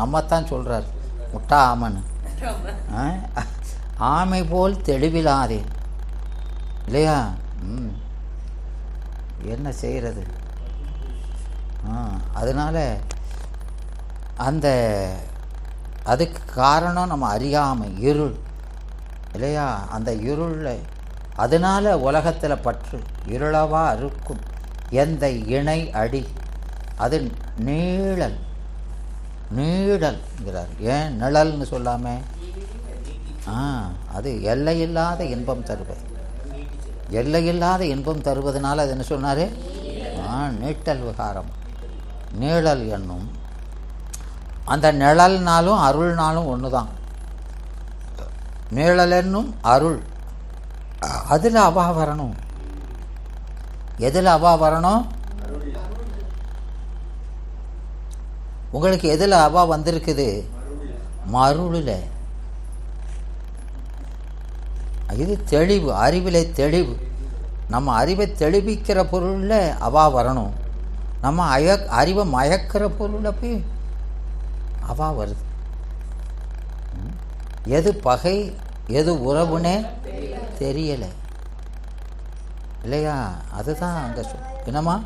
Speaker 1: நம்மத்தான் சொல்கிறார் முட்டா ஆமன்னு. ஆமை போல் தெளிவிலாதே இல்லையா? என்ன செய்கிறது? அதனால் அதுக்கு காரணம் நம்ம அறியாமை, இருள் இல்லையா? அந்த இருளில் அதனால் உலகத்தில் பற்று இருளவா இருக்கும் எந்த இணை அடி. அது நீழல்ங்கிறார். ஏன் நிழல்னு சொல்லாமல்? அது எல்லையில்லாத இன்பம் தருவது. எல்லையில்லாத இன்பம் தருவதனால அது என்ன சொன்னார்? நீட்டல் விகாரம். நீழல் என்னும் அந்த நிழல்னாலும் அருள்னாலும் ஒன்று தான். நீழல் என்னும் அருள். அதில் அவா வரணும். எதில் அவா வரணும்? உங்களுக்கு எதில் அவா வந்திருக்குது? மருளில். இது தெளிவு, அறிவிலே தெளிவு. நம்ம அறிவை தெளிவிக்கிற பொருளில் அவா வரணும். நம்ம அறிவை மயக்கிற பொருளில் போய் அவா வருது. எது பகை எது உறவுன்னே தெரியலை இல்லையா? அதுதான் அங்கே என்னம்மா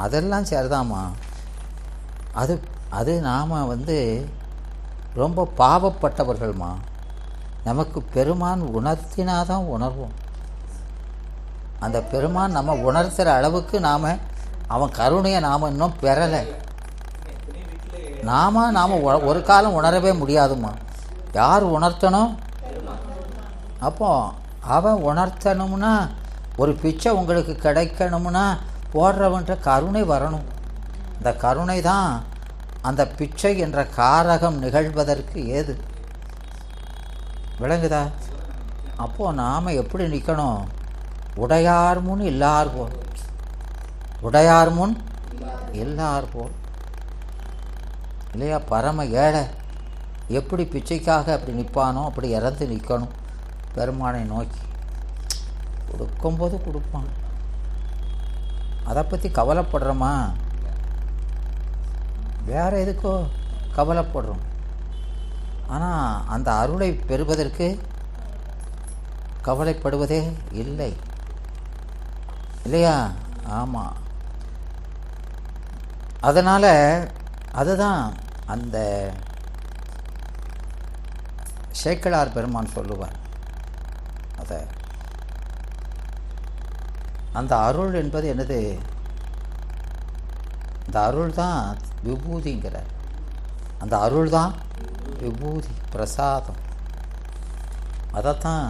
Speaker 1: அதெல்லாம் சரிதாம்மா. அது அது நாம் ரொம்ப பாவப்பட்டவர்கள்மா. நமக்கு பெருமான் உணர்த்தினாதான் உணர்வோம். அந்த பெருமான் நம்ம உணர்த்துகிற அளவுக்கு நாம் அவன் கருணையை நாம் இன்னும் பெறலை. நாம் ஒரு காலம் உணரவே முடியாதுமா. யார் உணர்த்தணும்? அப்போ அவன் உணர்த்தணும்னா, ஒரு பிச்சை உங்களுக்கு கிடைக்கணும்னா போடுறவன்ற கருணை வரணும். இந்த கருணை தான் அந்த பிச்சை என்ற காரகம் நிகழ்வதற்கு ஏது. விளங்குதா? அப்போது நாம் எப்படி நிற்கணும்? உடையார் முன் இல்லார் போல். உடையார் முன் இல்லார் போல் இல்லையா? பரம ஏழை எப்படி பிச்சைக்காக அப்படி நிற்பானோ அப்படி இறந்து நிற்கணும். பெருமானை நோக்கி கொடுக்கும்போது கொடுப்பான். அதை பற்றி கவலைப்படுறோமா? வேறு எதுக்கோ கவலைப்படுறோம். ஆனால் அந்த அருளை பெறுவதற்கு கவலைப்படுவதே இல்லை இல்லையா? ஆமாம். அதனால் அதுதான் அந்த சேக்கிழார் பெருமான் சொல்லுவார். அதை அந்த அருள் என்பது என்னது? அந்த அருள் தான் விபூதிங்கிறார். அந்த அருள் தான் விபூதி, பிரசாதம். அதைத்தான்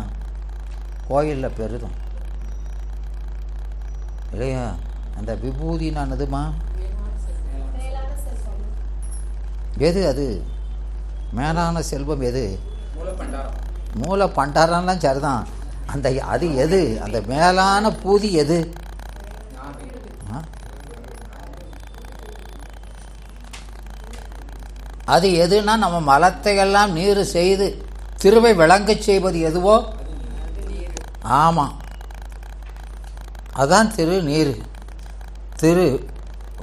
Speaker 1: கோயிலில் பெறுதும் இல்லையா? அந்த விபூதினானதுமா எது? அது மேலான செல்வம் எது? மூல பண்டாரம்லாம் சரிதான். அந்த அது எது? அந்த மேலான பூதி எது? அது எதுனா நம்ம மலத்தையெல்லாம் நீர் செய்து திருவை விளங்கச் செய்வது எதுவோ ஆமாம், அதுதான் திருநீர். திரு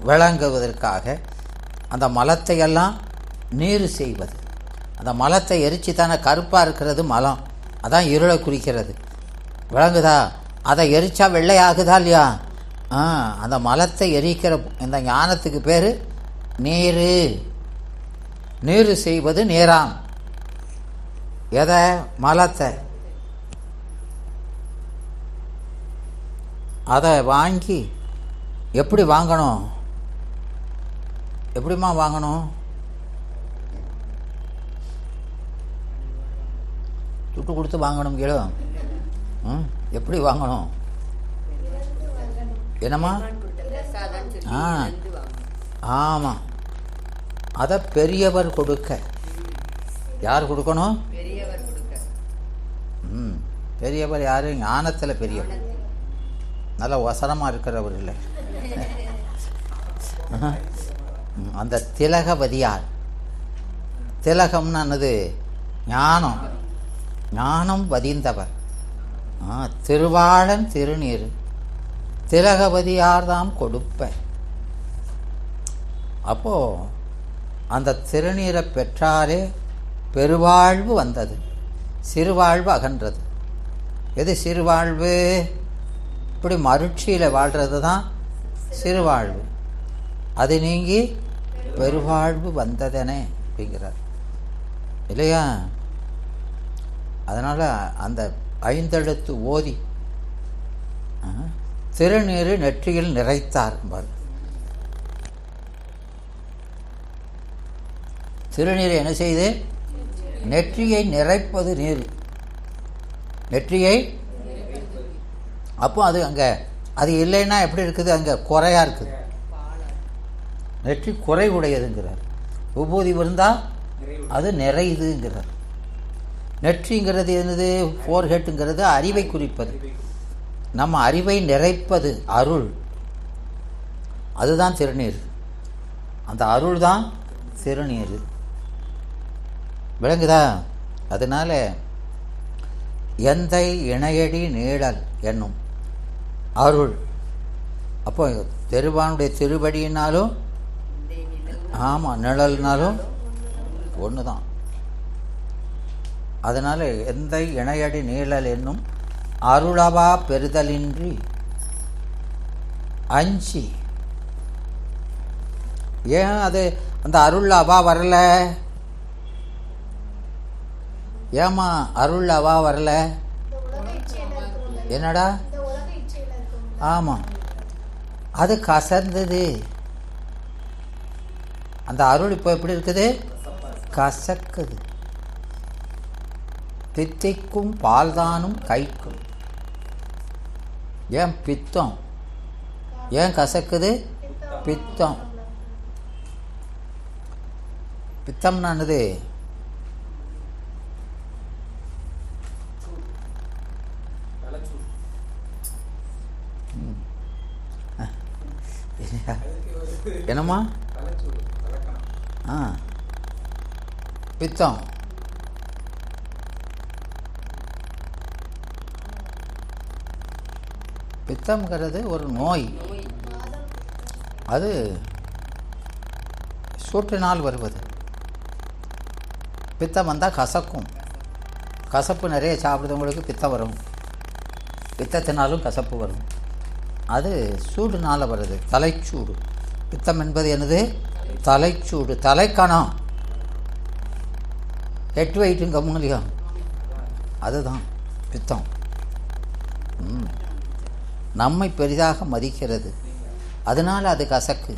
Speaker 1: விளங்குவதற்காக அந்த மலத்தையெல்லாம் நீர் செய்வது. அந்த மலத்தை எரிச்சு தானே கருப்பாக இருக்கிறது மலம், அதான் இருளை குறிக்கிறது. விளங்குதா? அதை எரிச்சா வெள்ளையாகுதா இல்லையா? அந்த மலத்தை எரிக்கிற இந்த ஞானத்துக்கு பேர் நீர். நீர் செய்வது நீராம். எதை? மலத்தை. அதை வாங்கி எப்படி வாங்கணும்? எப்படிம்மா வாங்கணும்? சுட்டு கொடுத்து வாங்கணும். கேளு. எப்படி வாங்கணும்? என்னம்மா? ஆமாம், அதை பெரியவர் கொடுக்க. யார் கொடுக்கணும்? பெரியவர் யார்? ஞானத்தில் பெரியவர், நல்ல வசனமாக இருக்கிறவர் இல்லை. அந்த திலகவதியார். திலகம்னானது ஞானம். ஞானம் வதிந்தவர். திருவாளன் திருநீர் திலகவதியார்தாம் கொடுப்ப. அப்போது அந்த திருநீரை பெற்றாலே பெருவாழ்வு வந்தது, சிறுவாழ்வு அகன்றது. எது சிறுவாழ்வு? இப்படி மருட்சியில் வாழ்கிறது தான் சிறுவாழ்வு. அது நீங்கி பெருவாழ்வு வந்ததனே அப்படிங்கிறார் இல்லையா? அதனால் அந்த ஐந்தெழுத்து ஓதி திருநீர் நெற்றியில் நிறைத்தார். திருநீர் என்ன செய்து? நெற்றியை நிறைப்பது நீர். நெற்றியை. அப்போ அது அங்கே அது இல்லைன்னா எப்படி இருக்குது? அங்கே குறையாக இருக்குது. நெற்றி குறைவுடையதுங்கிறார். விபூதி இருந்தால் அது நிறையுதுங்கிறார். நெற்றிங்கிறது என்னது? ஃபோர்ஹெட்டுங்கிறது அறிவை குறிப்பது. நம்ம அறிவை நிறைப்பது அருள். அதுதான் திருநீர். அந்த அருள் தான் திருநீர். விளங்குதா? அதனால எந்தை இணையடி நீழல் என்னும் அருள். அப்போ பெருமானுடைய திருவடினாலும் ஆமாம், நிழல்னாலும் ஒன்று தான். அதனால் எந்தை இணையடி நீழல் என்னும் அருளவா பெறுதலின்றி அஞ்சி. ஏன் அது அந்த அருள் அவா வரல? ஏமா அருள் அவா வரல? என்னடா? ஆமாம், அது கசந்தது. அந்த அருள் இப்போ எப்படி இருக்குது? கசக்குது. தித்திக்கும் பால்தானும் கைக்கும். ஏன் பித்தம்? ஏன் கசக்குது? பித்தம். பித்தம்னானது என்னம்மா? பித்தம். பித்தம்ங்கிறது ஒரு நோய். அது சூட்டினால் வருவது. பித்தம் வந்தால் கசக்கும். கசப்பு நிறைய சாப்பிடுறவங்களுக்கு பித்தம் வரும். பித்தத்தினாலும் கசப்பு வரும். அது சூடுனால் வருது, தலைச்சூடு. பித்தம் என்பது என்னது? தலைச்சூடு, தலைக்கணம். 8 வயிற்றுங்க மூலியம், அதுதான் பித்தம். நம்மை பெரிதாக மதிக்கிறது, அதனால் அது கசக்கு.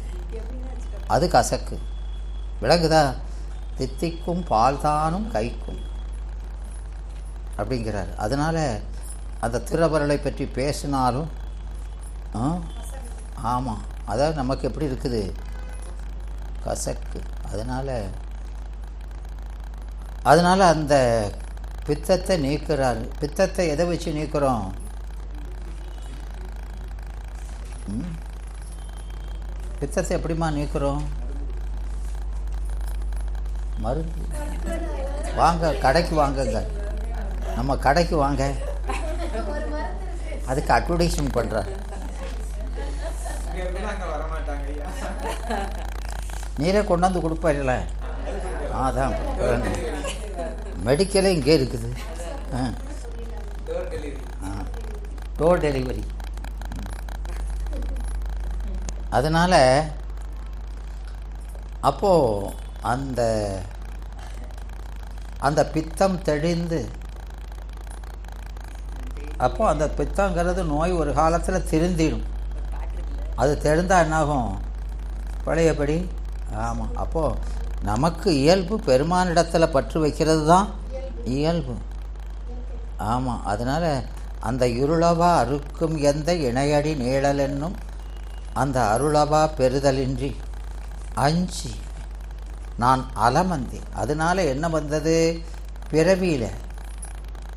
Speaker 1: அது கசக்கு. விளங்குதா? தித்திக்கும் பால்தானும் கைக்கும் அப்படிங்கிறார். அதனால் அந்த திருவருளை பற்றி பேசினாலும் ஆமாம், அதாவது நமக்கு எப்படி இருக்குது? கசக்கு. அதனால் அந்த பித்தத்தை நீக்கிறார். பித்தத்தை எதை வச்சு நீக்கிறோம்? பித்தத்தை எப்படிமா நீக்கிறோம்? மருந்து. வாங்க கடைக்கு வாங்கங்க, நம்ம கடைக்கு வாங்க. அதுக்கு அட்வர்டைஸ்மெண்ட் பண்ணுறார். நீரே கொண்டாந்து கொடுப்பாருல. அதான் மெடிக்கலே இங்கே இருக்குது. Door delivery. அதனால் அப்போது அந்த பித்தம் தெளிந்து, அப்போது அந்த பித்தங்கிறது நோய் ஒரு காலத்தில் திருந்திடும். அது தெரிந்தால் என்னாகும்? பழையபடி. ஆமாம், அப்போது நமக்கு இயல்பு பெருமானிடத்தில் பற்று வைக்கிறது தான் இயல்பு. ஆமாம், அதனால் அந்த இருளவா அறுக்கும் எந்த இணையடி நீழல் என்னும் அந்த அருளவா பெறுதலின்றி அஞ்சி நான் அலமந்தேன். அதனால் என்ன வந்தது?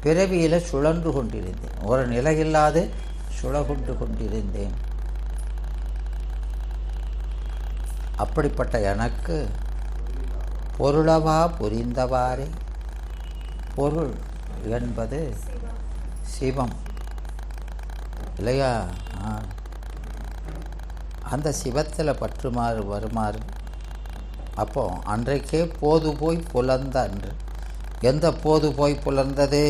Speaker 1: பிறவியில் சுழன்று கொண்டிருந்தேன். ஒரு நிலையில்லாது சுழகுண்டு கொண்டிருந்தேன். அப்படிப்பட்ட எனக்கு பொருளவா புரிந்தவாறே. பொருள் என்பது சிவம் இல்லையா? அந்த சிவத்தில் பற்றுமாறு வருமாறு. அப்போ அன்றைக்கே போது போய் புலர்ந்த அன்று. எந்த போது போய் புலர்ந்தது?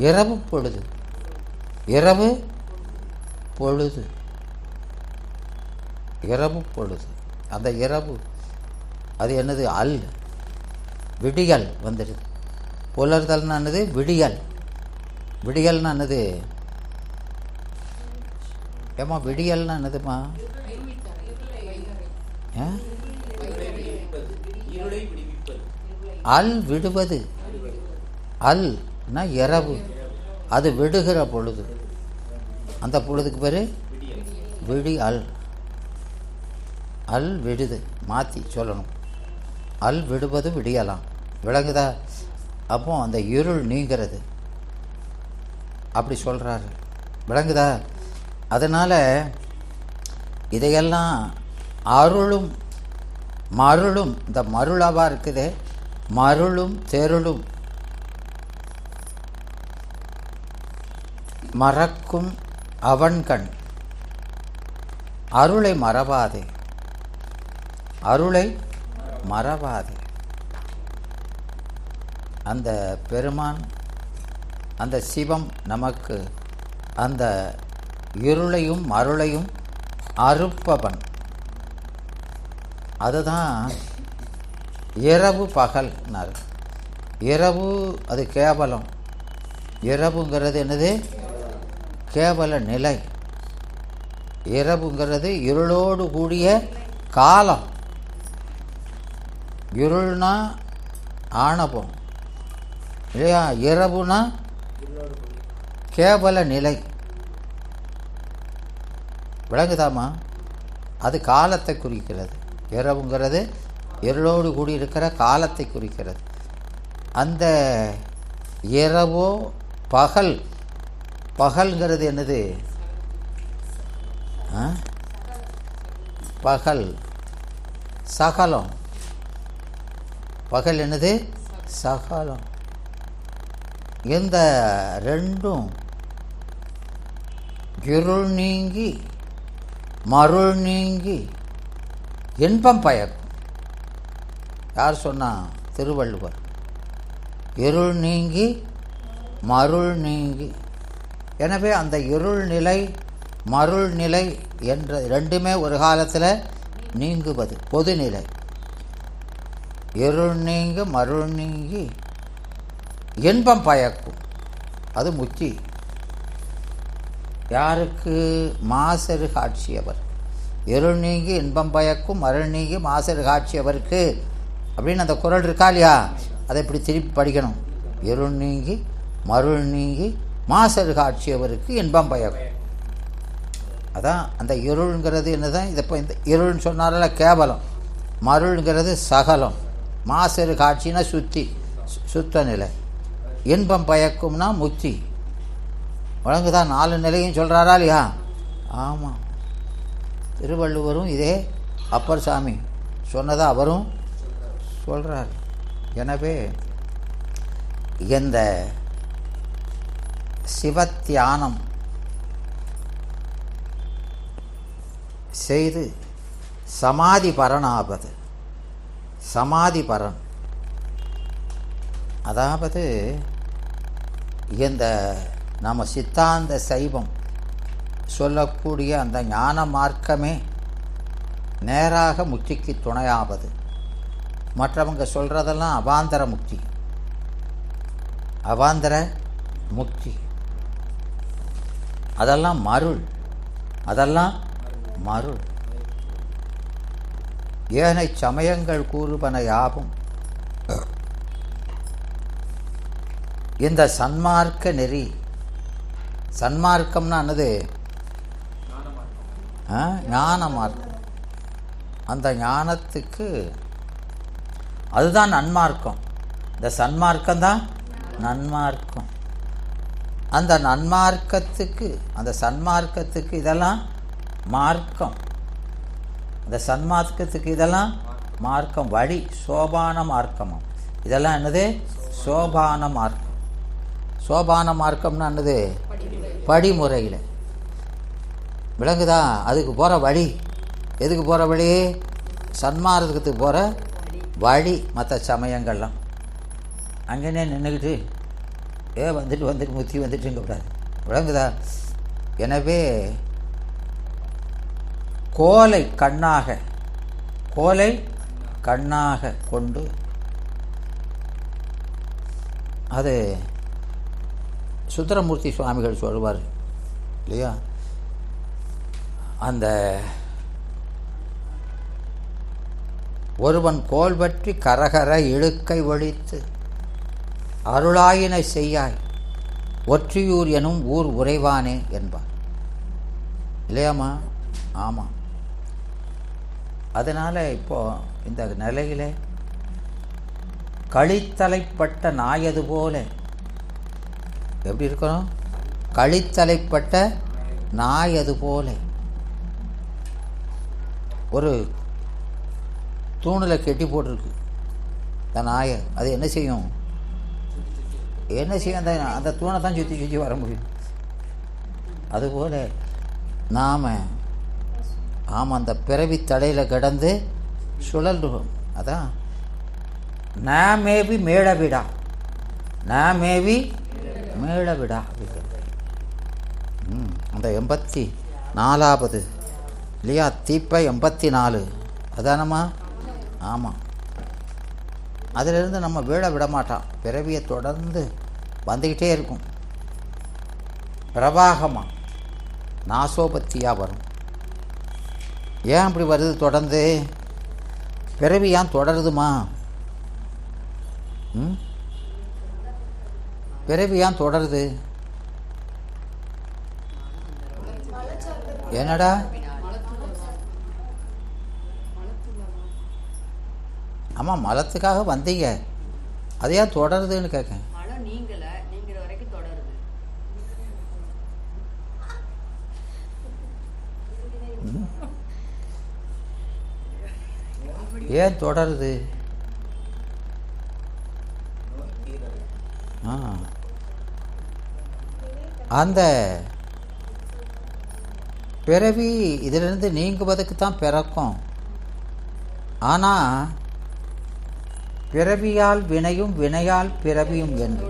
Speaker 1: இரவு பொழுது. இரவு பொழுது. இரவு பொழுது. அந்த இரவு அது என்னது? அல் விடியல் வந்துடுது. புலர்தல்னானது விடியல். விடியல்னா என்னது? ஏம்மா விடியல்னா என்னதுமா? அல் விடுவது. அல்னா இரவு. அது விடுகிற பொழுது. அந்த பொழுதுக்கு பேர் விடி. அல் விடுது. மாற்றி சொல்லணும். அல் விடுவது விடியலாம். விளங்குதா? அப்போ அந்த இருள் நீங்கிறது. அப்படி சொல்கிறாரு. விளங்குதா? அதனால் இதையெல்லாம் அருளும் மருளும், இந்த மருளவாக இருக்குதே, மருளும் தெருளும் மறக்கும் அவன்கண், அருளை மறவாதே, அருளை மறவாதே. அந்த பெருமான், அந்த சிவம் நமக்கு அந்த இருளையும் மருளையும் அறுப்பவன். அதுதான் இரவு பகல்னார். இரவு அது கேவலம், இரவுங்கிறது என்னது? கேவல நிலை. இரவுங்கிறது இருளோடு கூடிய காலம். இருள்னா ஆணவம் இல்லையா? இரவுனா கேவல நிலை. விளங்குதாமா? அது காலத்தை குறிக்கிறது. இரவுங்கிறது இருளோடு கூடி இருக்கிற காலத்தை குறிக்கிறது. அந்த இரவோ பகல், பகல்ங்கிறது என்னது? பகல் சகலம். பகல் என்னது? சகலம். இந்த ரெண்டும் இருள் நீங்கி மருள் நீங்கி இன்பம் பயக்கும். யார் சொன்னா? திருவள்ளுவர். இருள் நீங்கி மருள் நீங்கி. எனவே அந்த இருள் நிலை மருள் நிலை என்ற ரெண்டுமே ஒரு காலத்தில் நீங்குவது பொதுநிலை. இருள் நீங்க மருள் நீங்கி இன்பம் பயக்கும், அது முத்தி. யாருக்கு? மாசரு காட்சியவர். இருள் நீங்கி இன்பம் பயக்கும், மருள் நீங்கி மாசரு காட்சியவருக்கு அப்படின்னு அந்த குறள் இருக்கா இல்லையா? அதை இப்படி திருப்பி படிக்கணும். இருள் நீங்கி மருள் நீங்கி மாசரு காட்சியவருக்கு இன்பம் பயக்கும். அதான் அந்த இருள்ங்கிறது என்னதான்? இதை இப்போ இந்த இருள்னு சொன்னால கேவலம், மருள்ங்கிறது சகலம், மாசரு காட்சினா சுத்தி சுத்த நிலை, இன்பம் பயக்கும்னா முத்தி. வழங்குதான் 4 நிலையும் சொல்கிறாரா இல்லையா? ஆமாம். திருவள்ளுவரும் இதே அப்பர் சாமி சொன்னதை அவரும் சொல்கிறார். எனவே இந்த சிவத்தியானம் செய்து சமாதி பரனாவது. சமாதி பரன் அதாவது இந்த நம்ம சித்தாந்த சைவம் சொல்லக்கூடிய அந்த ஞான மார்க்கமே நேராக முக்திக்கு துணையாவது. மற்றவங்க சொல்கிறதெல்லாம் அவாந்தர முக்தி, அவாந்தர முக்தி. அதெல்லாம் மருள், அதெல்லாம் மருள். ஏனை சமயங்கள் கூறுபன யாவும் இந்த சன்மார்க்க நெறி. சன்மார்க்கம்னா என்னது? ஞான மார்க்கம். அந்த ஞானத்துக்கு அதுதான் நன்மார்க்கம். இந்த சன்மார்க்கம்தான் நன்மார்க்கம். அந்த நன்மார்க்கத்துக்கு, அந்த சன்மார்க்கத்துக்கு இதெல்லாம் மார்க்கம். அந்த சன்மார்க்கத்துக்கு இதெல்லாம் மார்க்கம், வழி, சோபான மார்க்கமும். இதெல்லாம் என்னது? சோபான மார்க்கம். சோபான மார்க்கம்னா என்னது? படிமுறையில். விளங்குதா? அதுக்கு போகிற வழி. எதுக்கு போகிற வழி? சன்மார்க்கத்துக்கு போகிற வழி. மற்ற சமயங்கள்லாம் அங்கேனே நின்றுக்கிட்டு வந்துட்டு முத்தி வந்துட்டுங்க கூடாது. விளங்குதா? எனவே கோலை கண்ணாக, கோலை கண்ணாக கொண்டு அது சுந்தரமூர்த்தி சுவாமிகள் சொல்வார் இல்லையா? அந்த ஒருவன் கோல் பற்றி கரகர இழுக்கை ஒழித்து அருளாயினை செய்யாய் ஒற்றியூர் எனும் ஊர் உறைவானே என்பார் இல்லையாம்மா? ஆமாம். அதனால் இப்போது இந்த நிலையில் கழித்தலைப்பட்ட நாயது போல எப்படி இருக்கணும்? கழித்தலைப்பட்ட நாய் அது போல ஒரு தூணில் கெட்டி போட்டிருக்கு அந்த நாயை. அது என்ன செய்யும்? அந்த தூணை தான் சுற்றி சுற்றி வர முடியும். அதுபோல் நாம் அந்த பிறவி தடையில் கிடந்து சுழல்றோம். அதான் மேவி மேள விடா, மேவி மேள விடா. அந்த 84வது இல்லையா? தீப்பை 84 அதானம்மா? ஆமாம். அதிலிருந்து நம்ம வீழ விட மாட்டான். பிறவியை தொடர்ந்து வந்துக்கிட்டே இருக்கும். பிரவாகமாக நாசோபத்தியாக வரும். ஏன் அப்படி வருது? தொடர்ந்து பிறவி ஏன் தொடருதுமா? பிறவி ஏன் தொடருது? என்னடா? ஆமாம், மலத்துக்காக வந்தீங்க. அது ஏன் தொடருதுன்னு கேட்க. ஏன் தொடருது? அந்த பிறவி இதிலிருந்து நீங்குவதற்கு தான் பிறக்கும். ஆனால் பிறவியால் வினையும் வினையால் பிறவியும் என்று.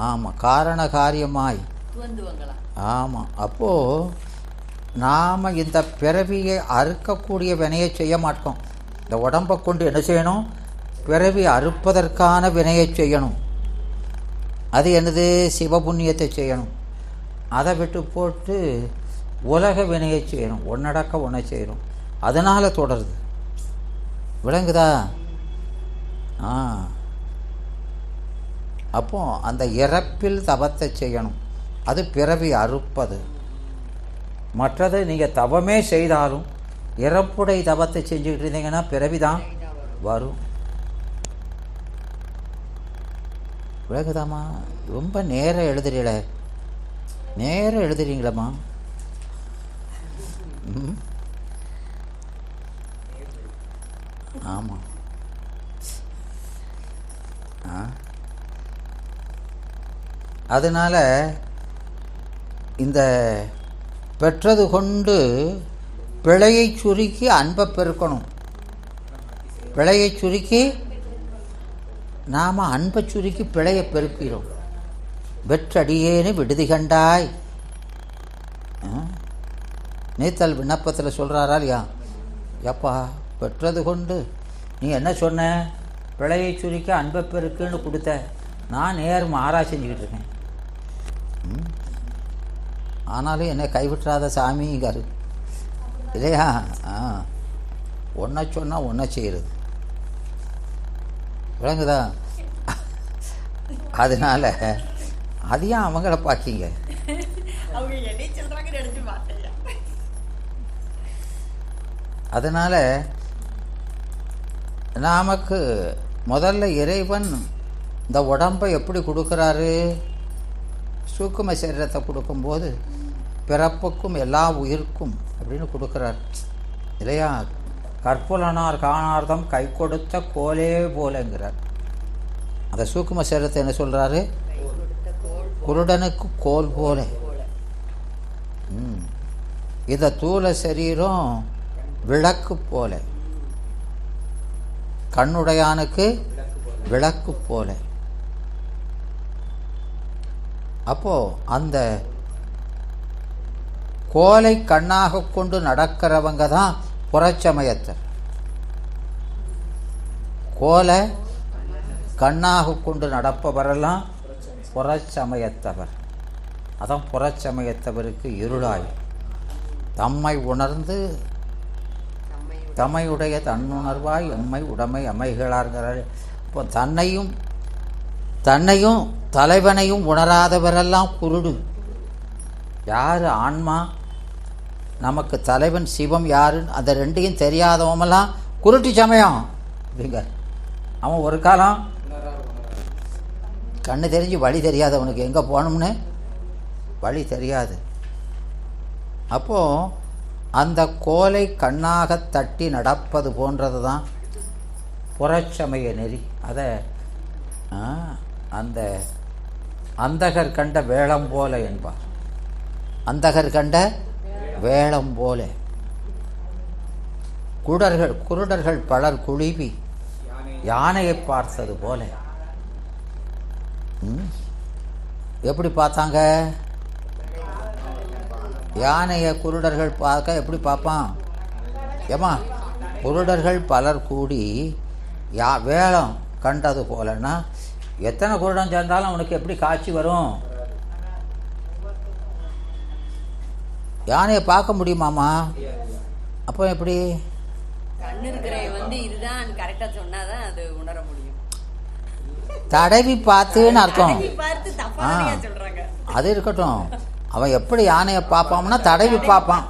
Speaker 1: ஆமாம், காரண காரியமாய். ஆமாம். அப்போது நாம் இந்த பிறவியை அறுக்கக்கூடிய வினையை செய்ய மாட்டோம். இந்த உடம்பை கொண்டு என்ன செய்யணும்? பிறவி அறுப்பதற்கான வினையை செய்யணும். அது என்னது? சிவபுண்ணியத்தை செய்யணும். அதை விட்டு போட்டு உலக வினையை செய்யணும். ஒன்னடக்க ஒன்றை செய்யணும். அதனால் தொடருது. விளங்குதா? அப்போ அந்த இறப்பில் தவத்தை செய்யணும். அது பிறவி அறுப்பது. மற்றது நீங்கள் தவமே செய்தாலும் இறப்புடை தவத்தை செஞ்சுக்கிட்டு இருந்தீங்கன்னா பிறவி தான் வரும். விளக்குதாம்மா? ரொம்ப நேரம் எழுதுறீங்களே, நேரம் எழுதுறீங்களம்மா? ஆமாம். அதனால் இந்த பெற்றது கொண்டு பிழையை சுருக்கி அன்பை பெருக்கணும். பிழையை சுருக்கி நாம் அன்பை சுருக்கி பிழையை பெருக்கிறோம். வெற்றடியேன்னு விடுதி கண்டாய். நீத்தல் விண்ணப்பத்தில் சொல்கிறாரா இல்லையா? எப்பா பெற்றது கொண்டு நீ என்ன சொன்ன? பிழையை சுருக்கி அன்பை பெருக்குன்னு கொடுத்த. நான் நேரம் ஆராய்ச்சி செஞ்சுக்கிட்டு இருக்கேன். ஆனாலும் என்னை கைவிட்டுறாத சாமிங்காரு இல்லையா? ஒன்றை சொன்னால் ஒன்றை செய்கிறது. விளங்குதா? அதனால அதையும் அவங்கள பார்க்கிங்க. அதனால் நமக்கு முதல்ல இறைவன் இந்த உடம்பை எப்படி கொடுக்குறாரு? சூக்கும சரீரத்தை கொடுக்கும்போது பிறப்புக்கும் எல்லா உயிருக்கும் அப்படின்னு கொடுக்குறார் இல்லையா? கற்புலனார் காணார்தம் கை கொடுத்த கோலே போலங்கிறார். அந்த சூக்கும சரீரத்தை என்ன சொல்கிறாரு? குருடனுக்கு கோல் போல. இந்த தூல சரீரம் விளக்கு போல, கண்ணுடையானுக்கு விளக்கு போல. அப்போ அந்த கோலை கண்ணாக கொண்டு நடக்கிறவங்க தான் புறச்சமயத்தர். கோலை கண்ணாக கொண்டு நடப்பவரெல்லாம் புறச்சமயத்தவர். அதான் புறச்சமயத்தவருக்கு இருளாய் தம்மை உணர்ந்து தம்மையுடைய தன்னுணர்வாய் எம்மை உடைமை அமைகளார்கிறார். இப்போ தன்னையும் தலைவனையும் உணராதவரெல்லாம் குருடு. யார் ஆன்மா? நமக்கு தலைவன் சிவம் யாருன்னு அந்த ரெண்டையும் தெரியாதவமெல்லாம் குருட்டி சமயம் அப்படிங்க. அவன் ஒரு காலம் கண்ணு தெரிஞ்சு வழி தெரியாது. அவனுக்கு எங்கே போகணும்னு வழி தெரியாது. அப்போது அந்த கோலை கண்ணாக தட்டி நடப்பது போன்றது தான் புறச்சமய நெறி. அதை அந்த அந்தகர் கண்ட வேளம் போல என்பார். அந்தகர் கண்ட வேளம் போல குருடர்கள் பலர் குழிவி யானையை பார்த்தது போல. எப்படி பார்த்தாங்க? யானையை குருடர்கள் பார்க்க எப்படி பார்ப்பான்? ஏமா, குருடர்கள் பலர் கூடி வேளம் கண்டது போலன்னா எத்தனை குருடன் சேர்ந்தாலும் அவனுக்கு எப்படி காட்சி வரும்? யானையை பார்க்க முடியுமாமா? அப்போ எப்படி? தடவி பார்த்துன்னு அர்த்தம். அது இருக்கட்டும். அவன் எப்படி யானையை பார்ப்பான்னா தடவி பார்ப்பான்.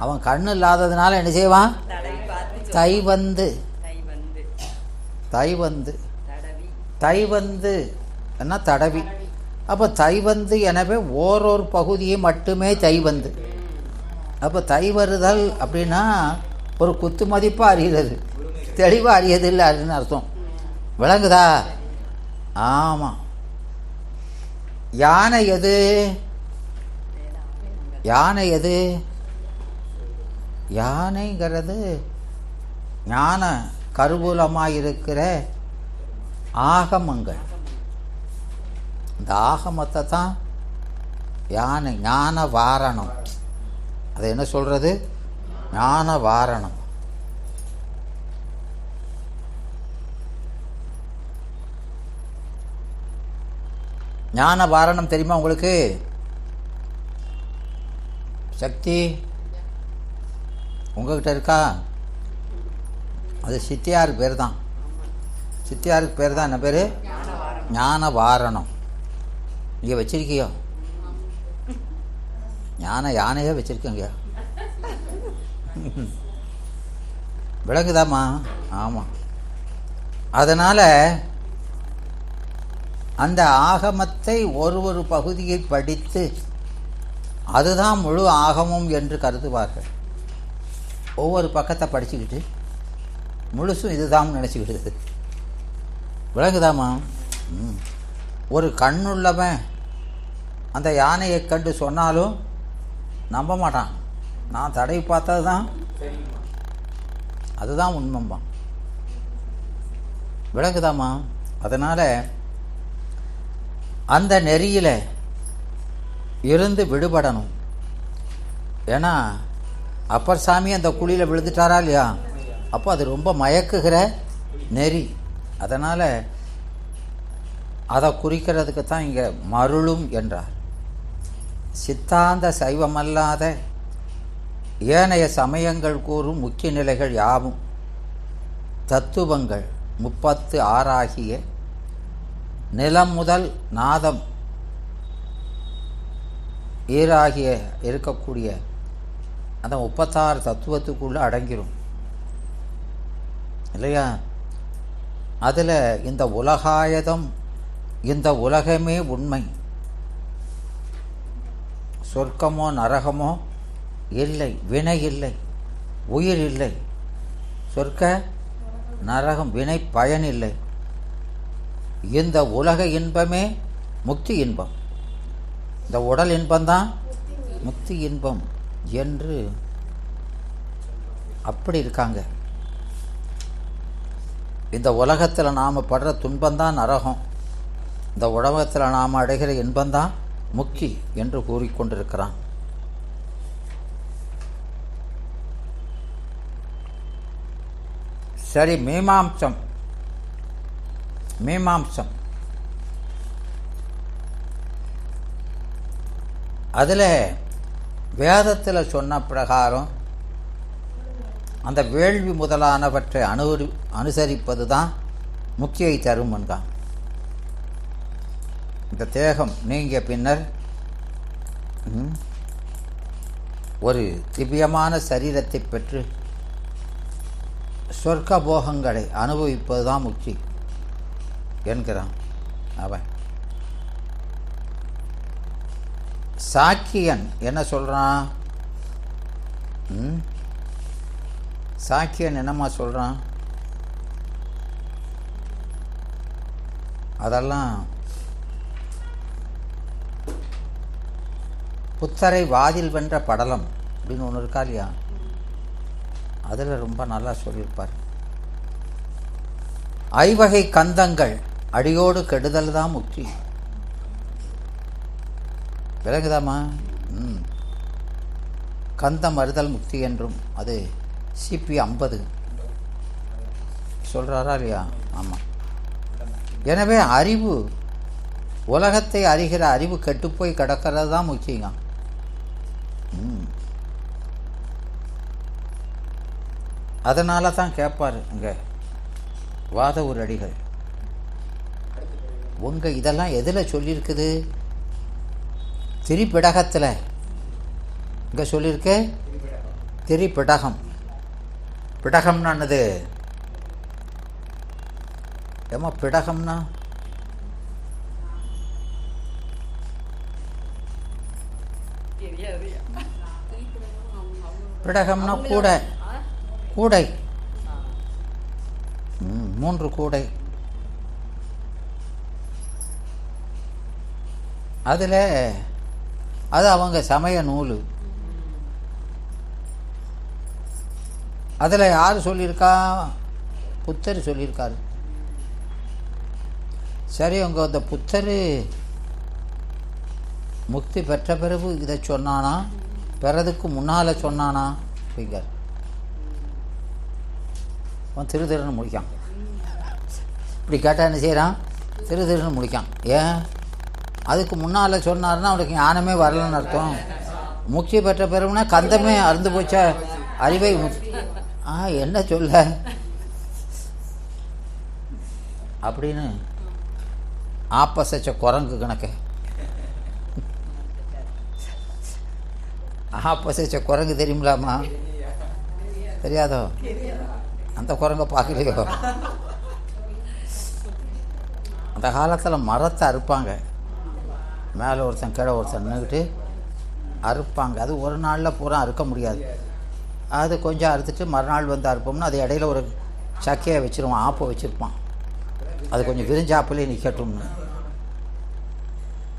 Speaker 1: அவன் கண்ணு இல்லாததுனால என்ன செய்வான்? தைவந்து என்ன தடவி. அப்போ தைவந்து எனவே ஓரொரு பகுதியை மட்டுமே தைவந்து. அப்போ தைவருதல் அப்படின்னா ஒரு குத்து மதிப்பாக அறிகிறது, தெளிவாக அறியது இல்லை அப்படின்னு அர்த்தம். விளங்குதா? ஆமாம். யானை எது? யானைங்கிறது ஞான கருவூலமாக இருக்கிற ஆகமங்கள். இந்த ஆகமத்தை தான் யானை ஞான வாரணம். அது என்ன சொல்கிறது? ஞான வாரணம். ஞான வாரணம் தெரியுமா உங்களுக்கு? சக்தி உங்ககிட்ட இருக்கா? அது சித்தியார் பேர் தான். சித்தியாருக்கு பேர் தான் என்ன பேர்? ஞான வாரணம். இங்கே வச்சிருக்கியோ? யானையே வச்சிருக்கீங்க. விளங்குதாம்மா? ஆமாம். அதனால் அந்த ஆகமத்தை ஒரு பகுதியை படித்து அதுதான் முழு ஆகமம் என்று கருதுவார்கள். ஒவ்வொரு பக்கத்தை படிச்சுக்கிட்டு முழுசும் இதுதான் நினச்சிக்கிடுது. விளங்குதாம்மா? ஒரு கண்ணுள்ளவன் அந்த யானையை கண்டு சொன்னாலும் நம்ப மாட்டான். நான் தடவி பார்த்தது தான், அதுதான் உண்மைம்பான். விளங்குதாம்மா? அதனால் அந்த நெறியில் இருந்து விடுபடணும். ஏன்னா அப்பர் சாமி அந்த குழியில் விழுந்துட்டாரா இல்லையா? அப்போ அது ரொம்ப மயக்குகிற நெறி. அதனால் அதை குறிக்கிறதுக்கு தான் இங்கே மருளும் என்றார். சித்தாந்த சைவமல்லாத ஏனைய சமயங்கள் கூறும் முக்கிய நிலைகள் யாவும் தத்துவங்கள் 36 நிலம் முதல் நாதம் ஈராகிய இருக்கக்கூடிய அந்த 36 தத்துவத்துக்குள்ளே அடங்கிடும் இல்லையா? அதில் இந்த உலகாயதம், இந்த உலகமே உண்மை, சொர்க்கமோ நரகமோ இல்லை, வினை இல்லை, உயிர் இல்லை, சொர்க்க நரகம் வினை பயன் இல்லை, இந்த உலக இன்பமே முக்தி இன்பம், இந்த உடல் இன்பம்தான் முக்தி இன்பம் என்று அப்படி இருக்காங்க. இந்த உலகத்தில் நாம் படுற துன்பந்தான் நரகம், இந்த உலகத்தில் நாம் அடைகிற இன்பந்தான் முக்தி என்று கூறிக்கொண்டிருக்கிறான். சரி, மீமாம்சம் அதில் வேதத்தில் சொன்ன பிரகாரம் அந்த வேள்வி முதலானவற்றை அனுசரிப்பது தான் முக்தியை தரும் என்றான். இந்த தேகம் நீங்கிய பின்னர் ஒரு திவ்யமான சரீரத்தை பெற்று சொர்க்க போகங்களை அனுபவிப்பது தான் முக்தி என்கிறான் அவன். சாக்கியன் என்ன சொல்கிறான்? சாக்கியன் என்னம்மா சொல்கிறான்? அதெல்லாம் புத்தரை வாதில் வென்ற படலம் அப்படின்னு ஒன்று இருக்கா இல்லையா, அதில் ரொம்ப நல்லா சொல்லியிருப்பார். ஐவகை கந்தங்கள் அடியோடு கெடுதல் தான் முக்தி. விலகுதாம்மா? கந்தம் அறிதல் முக்தி என்றும், அது சிபி 50 சொல்கிறாரா இல்லையா? ஆமாம். எனவே அறிவு, உலகத்தை அறிகிற அறிவு கெட்டுப்போய் கிடக்கிறது தான் முக்கியம். அதனால தான் கேட்பார் இங்கே வாத ஒரு அடிகள், உங்கள் இதெல்லாம் எதில் சொல்லியிருக்குது? திரிபிடகத்தில் இங்கே சொல்லியிருக்கு. திரிபிடகம், பிடகம்னானது ஏமா? பிடகம்னா பிடகம்னா கூடை, கூடை, 3 கூடை. அதில் அது அவங்க சமய நூல். அதில் யார் சொல்லியிருக்கா? புத்தர் சொல்லியிருக்காரு. சரி, உங்கள் அந்த புத்தர் முக்தி பெற்ற பிறகு இதை சொன்னானா, பிறதுக்கு முன்னால் சொன்னானா அப்படிங்கிற அவன் திரு திருன்னு முடிக்கான். இப்படி கேட்டால் என்ன செய்கிறான்? திரு திருன்னு முடிக்கான். ஏன்? அதுக்கு முன்னால் சொன்னார்னா அவனுக்கு ஞானமே வரலன்னு அர்த்தம். முக்தி பெற்ற பிறகுனா கந்தமே அறுந்து போச்ச அறிவை என்ன சொல்ல அப்படின்னு ஆப்பசச்ச குரங்கு கணக்க. ஆப்பசச்ச குரங்கு தெரியுங்களாம்மா? தெரியாதோ? அந்த குரங்கை பார்க்கலையோ? அந்த காலத்தில் மரத்தை அறுப்பாங்க, மேலே ஒருத்தன் கீழே ஒருத்தன் நின்றுக்கிட்டு அறுப்பாங்க. அது ஒரு நாளில் பூரா அறுக்க முடியாது. அது கொஞ்சம் அறுத்துட்டு மறுநாள் வந்து அறுப்போம்னா அது இடையில ஒரு சக்கையை வச்சுருவான், ஆப்பை வச்சுருப்பான். அது கொஞ்சம் விரிஞ்சாப்பிலே நிற்கட்டும்னு.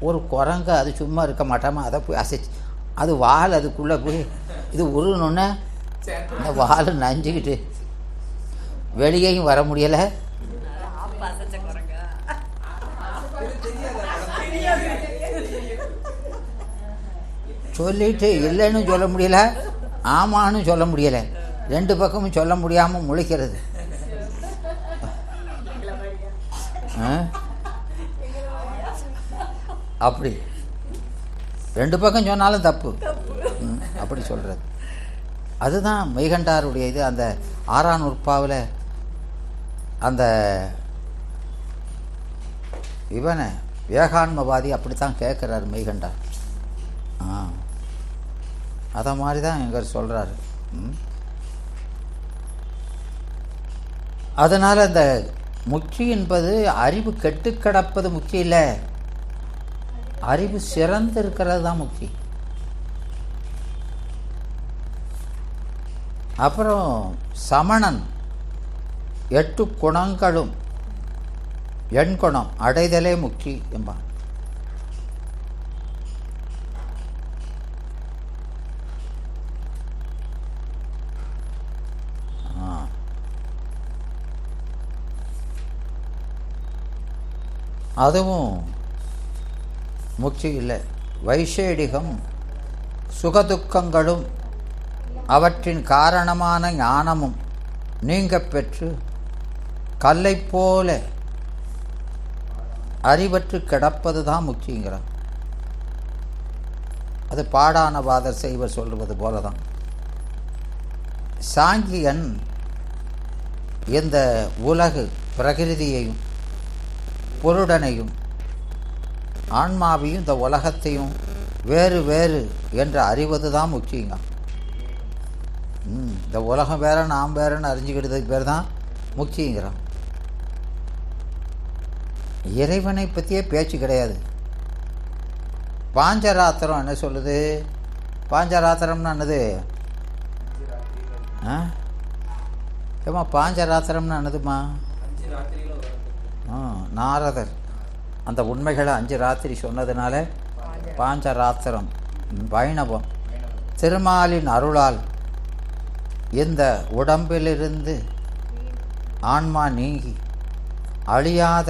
Speaker 1: ஒரு குரங்கு அது சும்மா இருக்க மாட்டாமல் அதை போய் அசைச்சு, அது வால் அதுக்குள்ளே போய் இது உருணுன்னு இந்த வால் நஞ்சிக்கிட்டு வெளியேயும் வர முடியலை. சொல்லிட்டு இல்லைன்னு சொல்ல முடியல, ஆமான்னு சொல்ல முடியலை, 2 பக்கமும் சொல்ல முடியாமல் முழிக்கிறது. அப்படி 2 பக்கம் சொன்னாலும் தப்பு, அப்படி சொல்கிறது. அதுதான் மெய்கண்டாருடைய இது. அந்த 6ஆம் நூற்பாவில் அந்த இவனை வேகான்மவாதி அப்படித்தான் கேட்குறாரு மெய்கண்டார். அதை மாதிரி தான் எங்க சொல்கிறாரு. அதனால் அந்த முக்தி என்பது அறிவு கெட்டு கிடப்பது முக்தி இல்லை, அறிவு சிறந்து இருக்கிறது தான் முக்தி. அப்புறம் சமணன் 8 குணங்களும் எண்குணம் அடைதலே முக்தி என்பான். அதுவும் முக்தி இல்லை. வைஷேடிகம் சுகதுக்கங்களும் அவற்றின் காரணமான ஞானமும் நீங்க பெற்று கல்லை போல அறிவற்று கிடப்பது தான் முக்திங்கிறான். அது பாடானவாதர் செய்வர் சொல்லுவது போல தான். சாங்கியன் இந்த உலகு பிரகிருதியையும் பொருடனையும் ஆன்மாவையும் இந்த உலகத்தையும் வேறு வேறு என்று அறிவது தான் முக்கியங்க. இந்த உலகம் வேற நாம் வேறன்னு அறிஞ்சிக்கிட்டதுக்கு பேர் தான் முக்கியங்கிறான். இறைவனை பற்றியே பேச்சு கிடையாது. பாஞ்சராத்திரம் என்ன சொல்லுது? பாஞ்சராத்திரம்னா என்னது? ஏமா பாஞ்சராத்திரம்னு என்னதுமா? நாரதர் அந்த உண்மைகளை 5 ராத்திரி சொன்னதுனால பாஞ்சராத்திரம். வைணவம் திருமாலின் அருளால் இந்த உடம்பிலிருந்து ஆன்மா நீங்கி அழியாத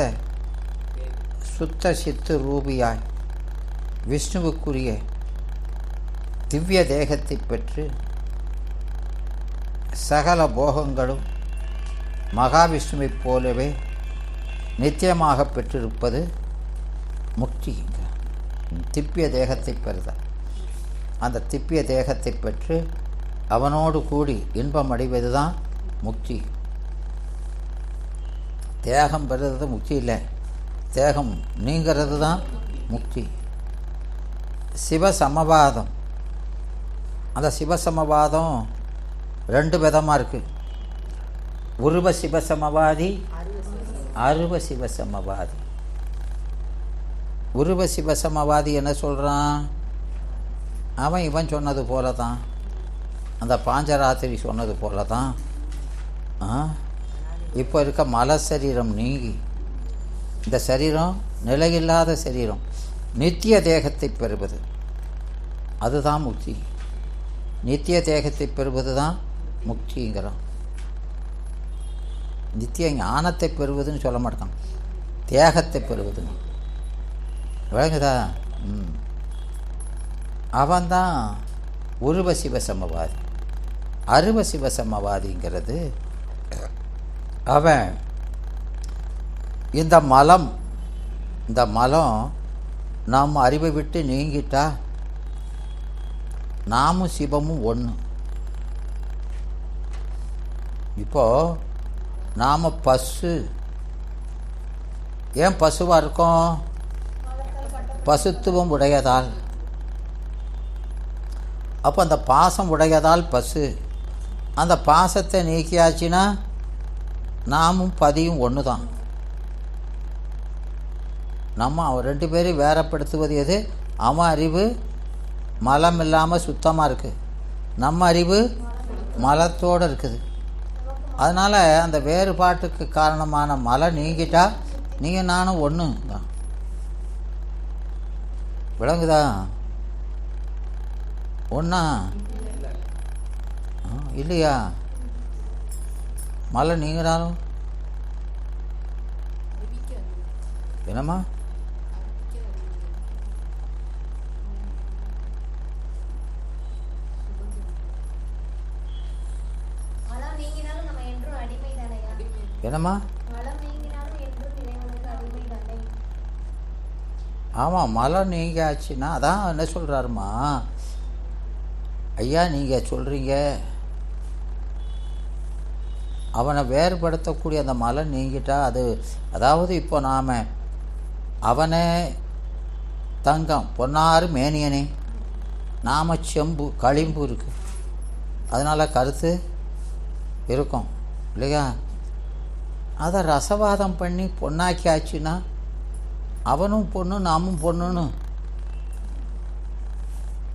Speaker 1: சுத்த சித்து ரூபியாய் விஷ்ணுவுக்குரிய திவ்ய தேகத்தை பெற்று சகல போகங்களும் மகாவிஷ்ணுவைப் போலவே நித்தியமாக பெற்றிருப்பது முக்தி. திவ்ய தேகத்தை பெறுதல். அந்த திவ்ய தேகத்தை பெற்று அவனோடு கூடி இன்பம் அடைவது தான் முக்தி. தேகம் பெறுறது முக்தி இல்லை, தேகம் நீங்கிறது தான் முக்தி. சிவசமவாதம். அந்த சிவசமவாதம் 2 விதமாக இருக்குது. உருவ சிவசமவாதி, அருவ சிவசமவாதி. உருவ சிவசமவாதி என்ன சொல்கிறான்? அவன் இவன் சொன்னது போல தான், அந்த பாஞ்சராத்திரி சொன்னது போல தான் இப்போ இருக்க மல சரீரம் நீங்கி இந்த சரீரம் நிலையில்லாத சரீரம் நித்திய தேகத்தை பெறுவது அதுதான் முக்தி. நித்திய தேகத்தை பெறுவது தான் முக்திங்கிறான். நித்திய ஞானத்தை பெறுவதுன்னு சொல்ல மாட்டான், தேகத்தை பெறுவதுன்னு. விளங்குதா? அவன்தான் உருவ சிவசமவாதி. அருவ சிவசமவாதிங்கிறது அவன் இந்த மலம் நாம் அறிவை விட்டு நீங்கிட்டா நாமும் சிவமும் ஒன்று. இப்போது நாம் பசு. ஏன் பசுவாக இருக்கோம்? பசுத்துவம் உடையதால். அப்போ அந்த பாசம் உடையதால் பசு. அந்த பாசத்தை நீக்கியாச்சுன்னா நாமும் பதியும் ஒன்று தான். நம்ம 2 பேரும் வேறப்படுத்துவது எது? அவன் அறிவு மலம் இல்லாமல் சுத்தமாக இருக்குது, நம்ம அறிவு மலத்தோடு இருக்குது. அதனால் அந்த வேறுபாட்டுக்கு காரணமான மலை நீங்கிட்டா நீங்கள் நானும் ஒன்று தான். விளங்குதா? ஒன்றா இல்லையா? மலை நீங்கினாலும் என்னம்மா? என்னம்மா? ஆமாம், மலை நீங்காச்சுன்னா அதான் என்ன சொல்கிறாருமா ஐயா, நீங்கள் சொல்கிறீங்க அவனை வேறுபடுத்தக்கூடிய அந்த மலை நீங்கிட்டா அது, அதாவது இப்போ நாம் அவனே தங்கம் பொன்னாறு மேனியனே, நாம் செம்பு களிம்பு இருக்குது, அதனால் கருத்து இருக்கும் இல்லையா? அதை ரசவாதம் பண்ணி பொண்ணாக்கி ஆச்சுன்னா அவனும் பொண்ணு நாமும் பொண்ணுன்னு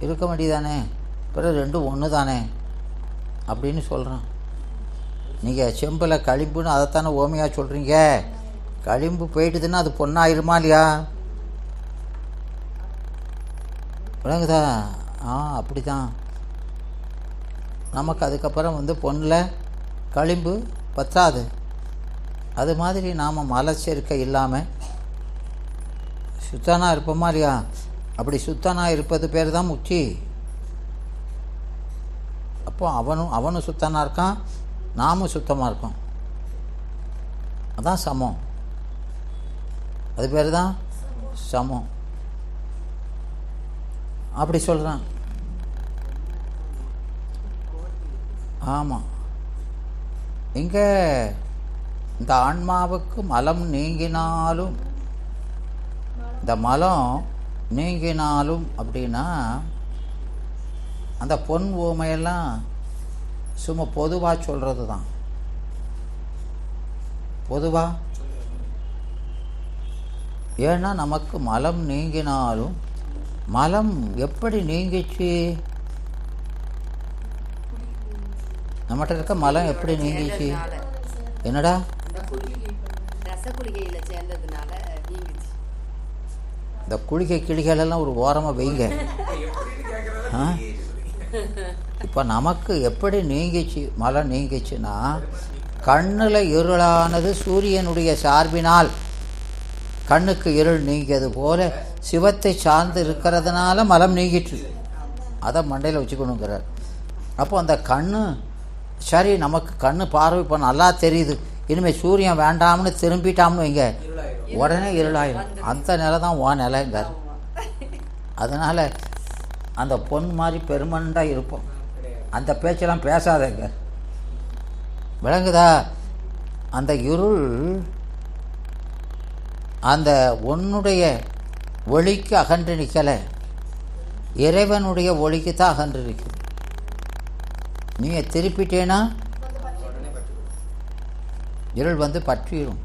Speaker 1: இருக்க வேண்டியதானே? பிறகு 2 ஒன்று தானே அப்படின்னு சொல்கிறான். நீங்கள் செம்பில் களிம்புன்னு அதைத்தானே ஓமையாக சொல்கிறீங்க. களிம்பு போயிட்டுதுன்னா அது பொண்ணாயிருமா இல்லையா? விளங்குதா? அப்படி தான். நமக்கு அதுக்கப்புறம் பொண்ணில் களிம்பு பத்தாது. அது மாதிரி நாம் மலை சேர்க்கை இல்லாமல் சுத்தனாக இருப்போமா இல்லையா? அப்படி சுத்தனாக இருப்பது பேர் தான் முக்தி. அப்போ அவனும் சுத்தனாக இருக்கான், நாமும் சுத்தமாக இருக்கோம், அதான் சமம். அது பேர் தான் சமம். அப்படி சொல்கிறான். ஆமாம், இங்கே இந்த ஆன்மாவுக்கு மலம் நீங்கினாலும், இந்த மலம் நீங்கினாலும் அப்படின்னா அந்த பொன் ஓமையெல்லாம் சும்மா பொதுவாக சொல்கிறது தான். பொதுவாக. ஏன்னா நமக்கு மலம் நீங்கினாலும் மலம் எப்படி நீங்கிச்சு? நம்மகிட்ட இருக்க மலம் எப்படி நீங்கிச்சு? என்னடா
Speaker 2: ரசகுளிகையில் சேர்ந்ததுனால நீங்கிச்சு.
Speaker 1: இந்த குளிகை கிளிகளெல்லாம் ஒரு ஓரமாக வைங்க. இப்போ நமக்கு எப்படி நீங்கிச்சு மலம் நீங்கிச்சுன்னா, கண்ணில் இருளானது சூரியனுடைய சார்பினால் கண்ணுக்கு இருள் நீங்கியது போல சிவத்தை சார்ந்து இருக்கிறதுனால மலம் நீங்கிட்டு. அதை மண்டையில் வச்சுக்கணுங்கிறார். அப்போ அந்த கண்ணு சரி, நமக்கு கண்ணு பார்வை இப்போ நல்லா தெரியுது, இனிமேல் சூரியன் வேண்டாம்னு திரும்பிட்டாம்னு வைங்க, உடனே இருளாயிடும். அந்த நிலை தான் உன் நிலைங்கார். அதனால் அந்த பொன் மாதிரி பெருமண்டாக இருப்போம். அந்த பேச்செல்லாம் பேசாதங்க, விளங்குதா? அந்த இருள் அந்த உன்னுடைய ஒளிக்கு அகன்று நிற்கலை, இறைவனுடைய ஒளிக்கு தான் அகன்று நிற்கும். நீ திருப்பிட்டேன்னா இருள் வந்து பற்றிடும்.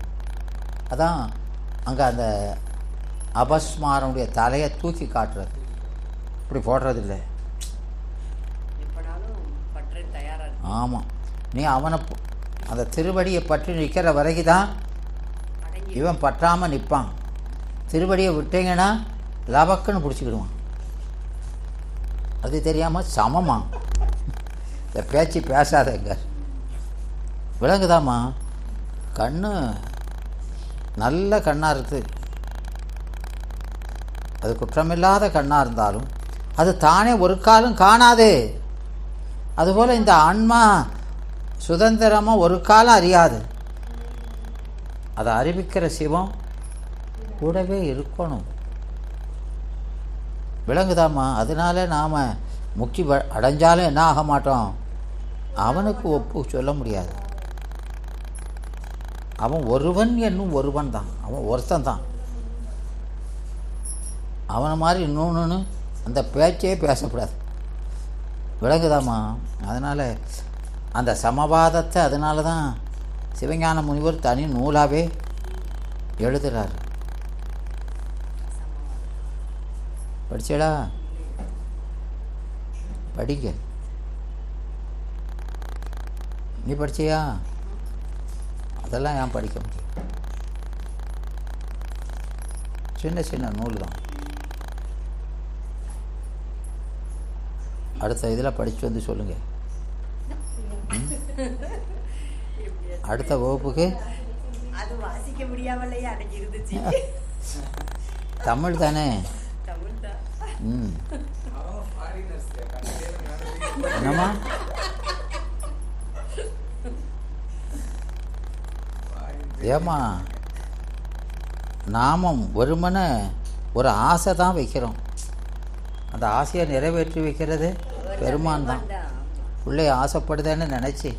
Speaker 1: அதான் அங்கே அந்த அபஸ்மாரனுடைய தலையை தூக்கி காட்டுறது, இப்படி போடுறதில்லை. ஆமாம், நீ அவனை அந்த திருவடியை பற்றி நிற்கிற வரைக்கும் தான் இவன் பற்றாமல் நிற்பான். திருவடியை விட்டீங்கன்னா லபக்குன்னு பிடிச்சிக்கிடுவான். அது தெரியாமல் சமமா இந்த பேச்சு பேசாதங்க, விளங்குதாம்மா? கண்ணு நல்ல கண்ணாக இருக்குது, அது குற்றமில்லாத கண்ணாக இருந்தாலும் அது தானே ஒரு காலம் காணாது. அதுபோல் இந்த ஆன்மா சுதந்திரமாக ஒரு காலம் அறியாது. அதை அறிவிக்கிற சிவம் கூடவே இருக்கணும், விளங்குதாம்மா? அதனால நாம் முக்தி அடைஞ்சாலும் என்ன ஆக மாட்டோம், அவனுக்கு ஒப்பு சொல்ல முடியாது. அவன் ஒருவன் என்னும் ஒருவன் தான், அவன் ஒருத்தன் தான். அவனை மாதிரி இன்னொன்று அந்த பேச்சே பேசக்கூடாது, விளங்குதாம்மா? அதனால் அந்த சமவாதத்தை அதனால தான் சிவஞான முனிவர் தனி நூலாகவே எழுதுகிறார். படிச்சடா, படிங்க. நீ படிச்சியா? அதெல்லாம் ஏன் படிக்க முடியும்? சின்ன சின்ன நூல் தான். அடுத்த இதில் படித்து வந்து சொல்லுங்கள். அடுத்த வகுப்புக்கு
Speaker 2: அது வாசிக்க முடியாமலேயே அன்னைக்கு இருந்துச்சு.
Speaker 1: தமிழ் தானே? என்னம்மா? ஏம்மா, நாமும் வெறுமனே ஒரு ஆசை தான் வைக்கிறோம். அந்த ஆசையை நிறைவேற்றி வைக்கிறது பெருமான் தான். பிள்ளை ஆசைப்படுதேன்னு நினச்சி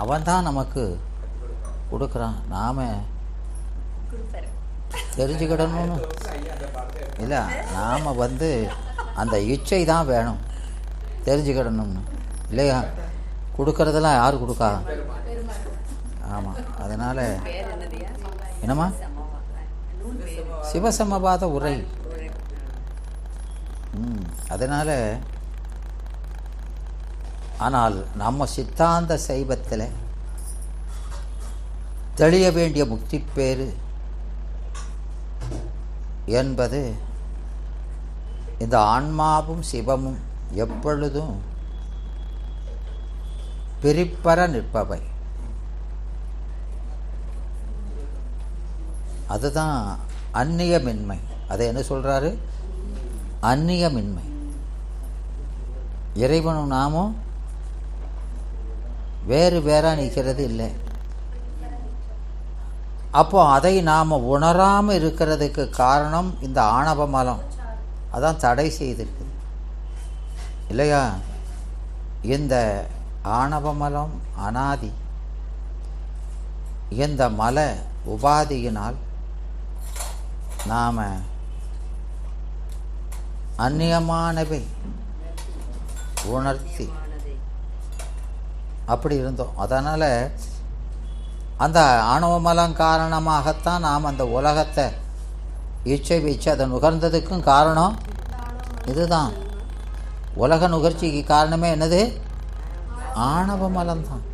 Speaker 1: அவன் தான் நமக்கு கொடுக்குறான். நாம் தெரிஞ்சுக்கிடணும்னு இல்லை, நாம் அந்த இச்சை தான் வேணும் தெரிஞ்சுக்கிடணும்னு, இல்லையா? கொடுக்கறதெல்லாம் யார் கொடுக்கா? ஆமாம். அதனால் என்னம்மா? சிவசமவாத உரை. அதனால் ஆனால் நம்ம சித்தாந்த சைவத்தில் தெளிய வேண்டிய முக்தி பேறு என்பது இந்த ஆன்மாவும் சிவமும் எப்பொழுதும் பிரிப்பற நிற்பவை. அதுதான் அந்நியமின்மை. அதை என்ன சொல்கிறாரு? அந்நியமின்மை. இறைவனும் நாமும் வேறு வேறாக நிற்கிறது இல்லை. அப்போ அதை நாம் உணராமல் இருக்கிறதுக்கு காரணம் இந்த ஆணவ மலம். அதான் தடை செய்திருக்கு, இல்லையா? இந்த ஆணவ மலம் அனாதி. இந்த மல உபாதியினால் நாம் அந்நியமானவை உணர்த்தி அப்படி இருந்தோம். அதனால் அந்த ஆணவமலம் காரணமாகத்தான் நாம் அந்த உலகத்தை இச்சை வச்சு அதை நுகர்ந்ததுக்கும் காரணம் இதுதான். உலக நுகர்ச்சிக்கு காரணமே என்னது? ஆணவ மலம்தான்.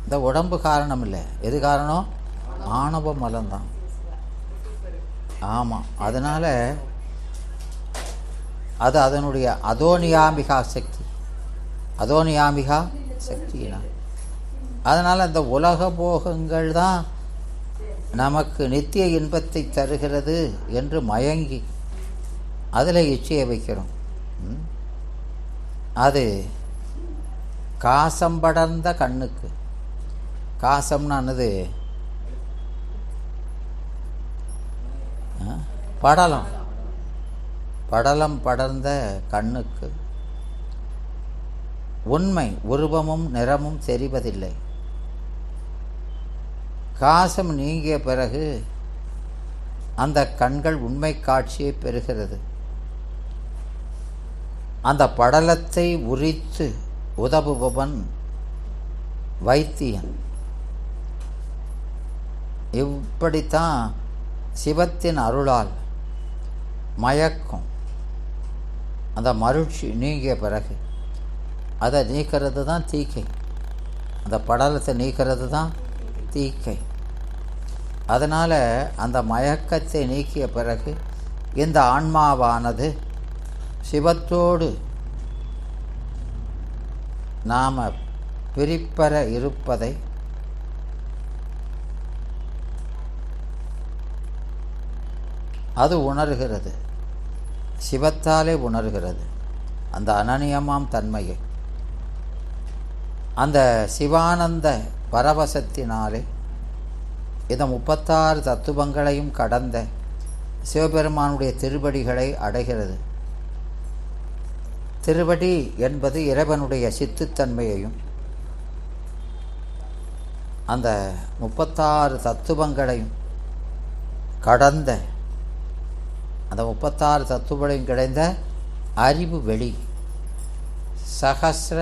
Speaker 1: இந்த உடம்பு காரணம் இல்லை. எது காரணம்? ஆணவ மலம்தான். ஆமாம். அதனால் அது அதனுடைய அதோனியாமிகா சக்தி, அதோனியாமிகா சக்தினா. அதனால் அந்த உலக போகங்கள் தான் நமக்கு நித்திய இன்பத்தை தருகிறது என்று மயங்கி அதில் இச்சையை வைக்கிறோம். அது காசம் படர்ந்த கண்ணுக்கு, காசம்னானது படலம், படலம் படர்ந்த கண்ணுக்கு உண்மை உருவமும் நிறமும் தெரிவதில்லை. காசம் நீங்கிய பிறகு அந்த கண்கள் உண்மை காட்சியை பெறுகிறது. அந்த படலத்தை உரித்து உதவுபவன் வைத்தியன். இப்படித்தான் சிவத்தின் அருளால் மயக்கம், அந்த மருட்சி நீங்கிய பிறகு அதை நீக்கிறது தான் தீக்கை. அந்த படலத்தை நீக்கிறது தான் தீக்கை. அதனால் அந்த மயக்கத்தை நீக்கிய பிறகு இந்த ஆன்மாவானது சிவத்தோடு நாம் பிரிப்பற இருப்பதை அது உணர்கிறது, சிவத்தாலே உணர்கிறது அந்த அனநியமாம் தன்மையை. அந்த சிவானந்த பரவசத்தினாலே இந்த 36 தத்துவங்களையும் கடந்த சிவபெருமானுடைய திருவடிகளை அடைகிறது. திருவடி என்பது இறைவனுடைய சித்துத்தன்மையையும் அந்த 36 தத்துவங்களையும் கடந்த அந்த 36 தத்துவங்களையும் கிடைந்த அறிவு வெளி சகஸ்ர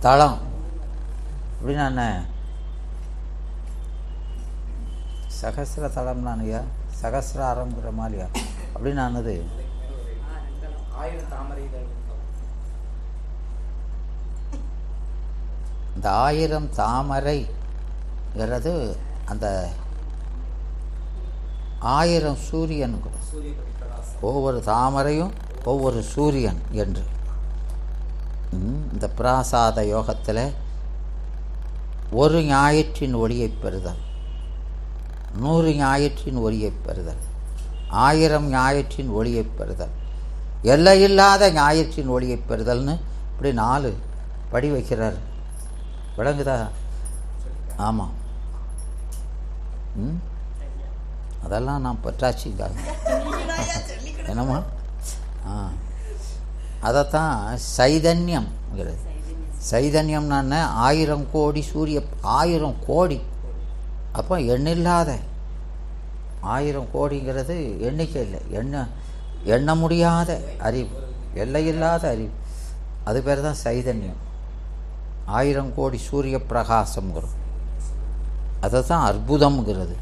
Speaker 1: தளம். அப்படின்னு நான் சகஸ்ர தளம்னானுயா, சகஸ்ராரங்கிற மாதிரியா அப்படின்னு ஆனது. இந்த 1000 தாமரைங்கிறது அந்த 1000 சூரியன், ஒவ்வொரு தாமரையும் ஒவ்வொரு சூரியன் என்று. இந்த பிராசாத யோகத்தில் ஒரு ஞாயிற்றின் ஒளியை பெறுதல், 100 ஞாயிற்றின் ஒளியை பெறுதல், 1000 ஞாயிற்றின் ஒளியை பெறுதல், எல்லையில்லாத ஞாயிற்றின் ஒளியை பெறுதல்னு இப்படி 4 படி வைக்கிறார். விளங்குதா? ஆமாம். அதெல்லாம் நான் பற்றாச்சிங்க என்னம்மா. அதைத்தான் சைதன்யம்ங்கிறது. சைதன்யம்னா 1000 கோடி சூரிய, 1000 கோடி. அப்போ எண்ணில்லாத 1000 கோடிங்கிறது எண்ணிக்கை இல்லை, எண்ண முடியாத அறிவு, எல்லையில்லாத அறிவு. அது பேர் தான் சைதன்யம். 1000 கோடி சூரிய பிரகாசம்ங்கிறோம். அதை தான் அற்புதம்ங்கிறது.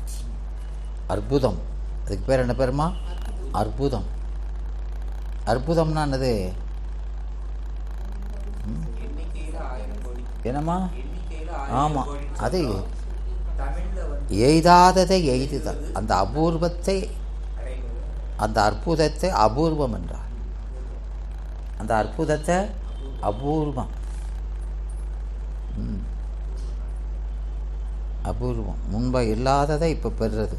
Speaker 1: அற்புதம், அதுக்கு பேர் என்ன பேருமா? அற்புதம். அற்புதம்னா என்னது? என்னம்மா? ஆமாம், அது எய்தாததை எய்துதல். அந்த அபூர்வத்தை, அந்த அற்புதத்தை அபூர்வம் என்றார். அந்த அற்புதத்தை அபூர்வம், அபூர்வம். முன்பு இல்லாததை இப்போ பெறுறது.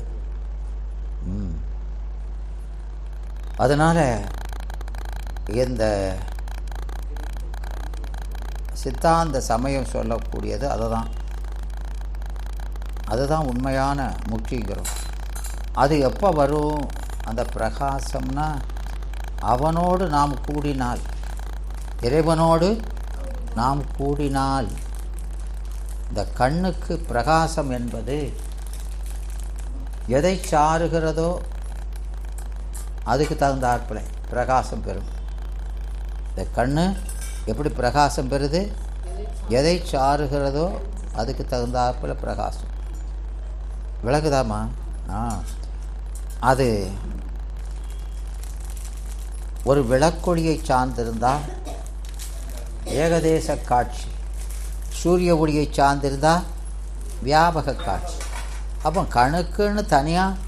Speaker 1: அதனால் இந்த சித்தாந்த சமயம் சொல்லக்கூடியது அதுதான் உண்மையான முக்கியங்கிறோம். அது எப்போ வரும்? அந்த பிரகாசம்னா அவனோடு நாம் கூடினால், இறைவனோடு நாம் கூடினால். இந்த கண்ணுக்கு பிரகாசம் என்பது எதை சாருகிறதோ அதுக்கு தகுந்தாற்போல பிரகாசம் பெறும். இந்த கண்ணு எப்படி பிரகாசம் பெறுது? எதை சாருகிறதோ அதுக்கு தகுந்தாற்போல பிரகாசம். விளக்குதாமா? அது ஒரு விளக்கொளியை சார்ந்திருந்தால் ஏகதேச காட்சி. சூரிய ஒளியை சார்ந்திருந்தால் வியாபக காட்சி. அப்போ கணுக்குன்னு தனியாக